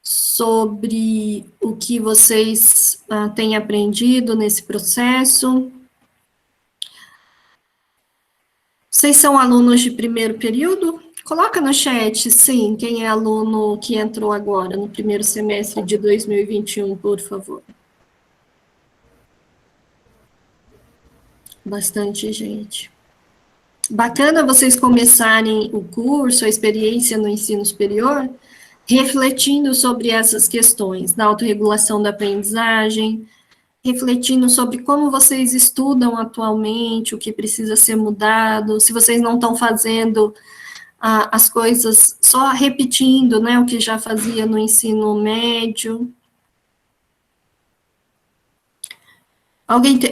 sobre o que vocês têm aprendido nesse processo. Vocês são alunos de primeiro período? Coloca no chat, sim, quem é aluno que entrou agora, no primeiro semestre de 2021, por favor. Bastante gente. Bacana vocês começarem o curso, a experiência no ensino superior, refletindo sobre essas questões da autorregulação da aprendizagem, refletindo sobre como vocês estudam atualmente, o que precisa ser mudado, se vocês não estão fazendo as coisas só repetindo, né, o que já fazia no ensino médio.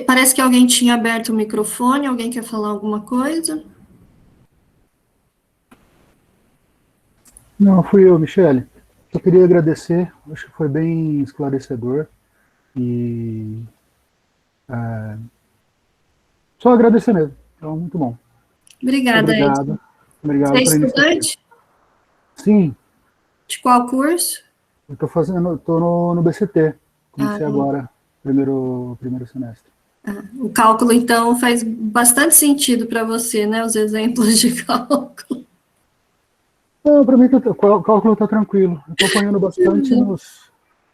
Parece que alguém tinha aberto o microfone, alguém quer falar alguma coisa? Não, fui eu, Michele. Eu queria agradecer, acho que foi bem esclarecedor e só agradecer mesmo. Então, muito bom. Obrigada, Obrigado. Edson. Obrigado Você é pela iniciativa. estudante? Sim, De qual curso? eu estou no BCT. Comecei agora, primeiro semestre. O cálculo, então, faz bastante sentido para você, né? Os exemplos de cálculo. Não, para mim o cálculo está tranquilo. Eu estou apanhando bastante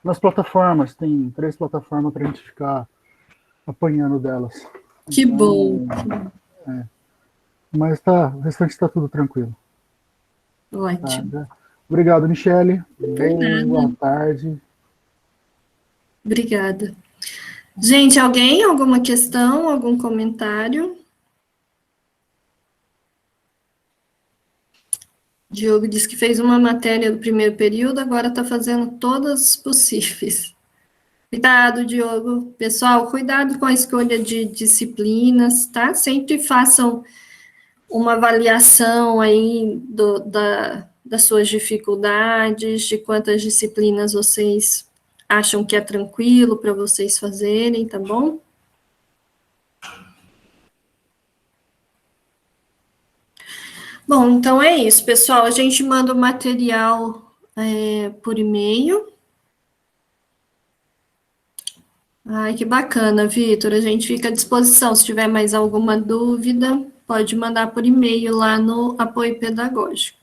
nas plataformas. Tem 3 plataformas para a gente ficar apanhando delas. Que bom. Mas o restante está tudo tranquilo. Ótimo. Tá? Obrigado, Michele. Boa tarde. Obrigada. Gente, alguma questão, algum comentário? Diogo disse que fez uma matéria do primeiro período, agora está fazendo todas possíveis. Cuidado, Diogo. Pessoal, cuidado com a escolha de disciplinas, tá? Sempre façam uma avaliação aí das suas dificuldades, de quantas disciplinas vocês acham que é tranquilo para vocês fazerem, tá bom? Bom, então é isso, pessoal. A gente manda o material por e-mail. Ai, que bacana, Vitor. A gente fica à disposição. Se tiver mais alguma dúvida, pode mandar por e-mail lá no apoio pedagógico.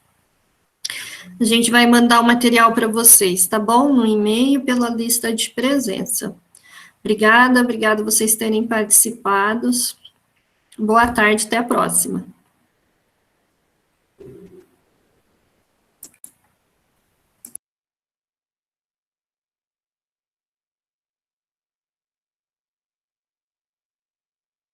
A gente vai mandar o material para vocês, tá bom? No e-mail, pela lista de presença. Obrigada vocês terem participado. Boa tarde, até a próxima.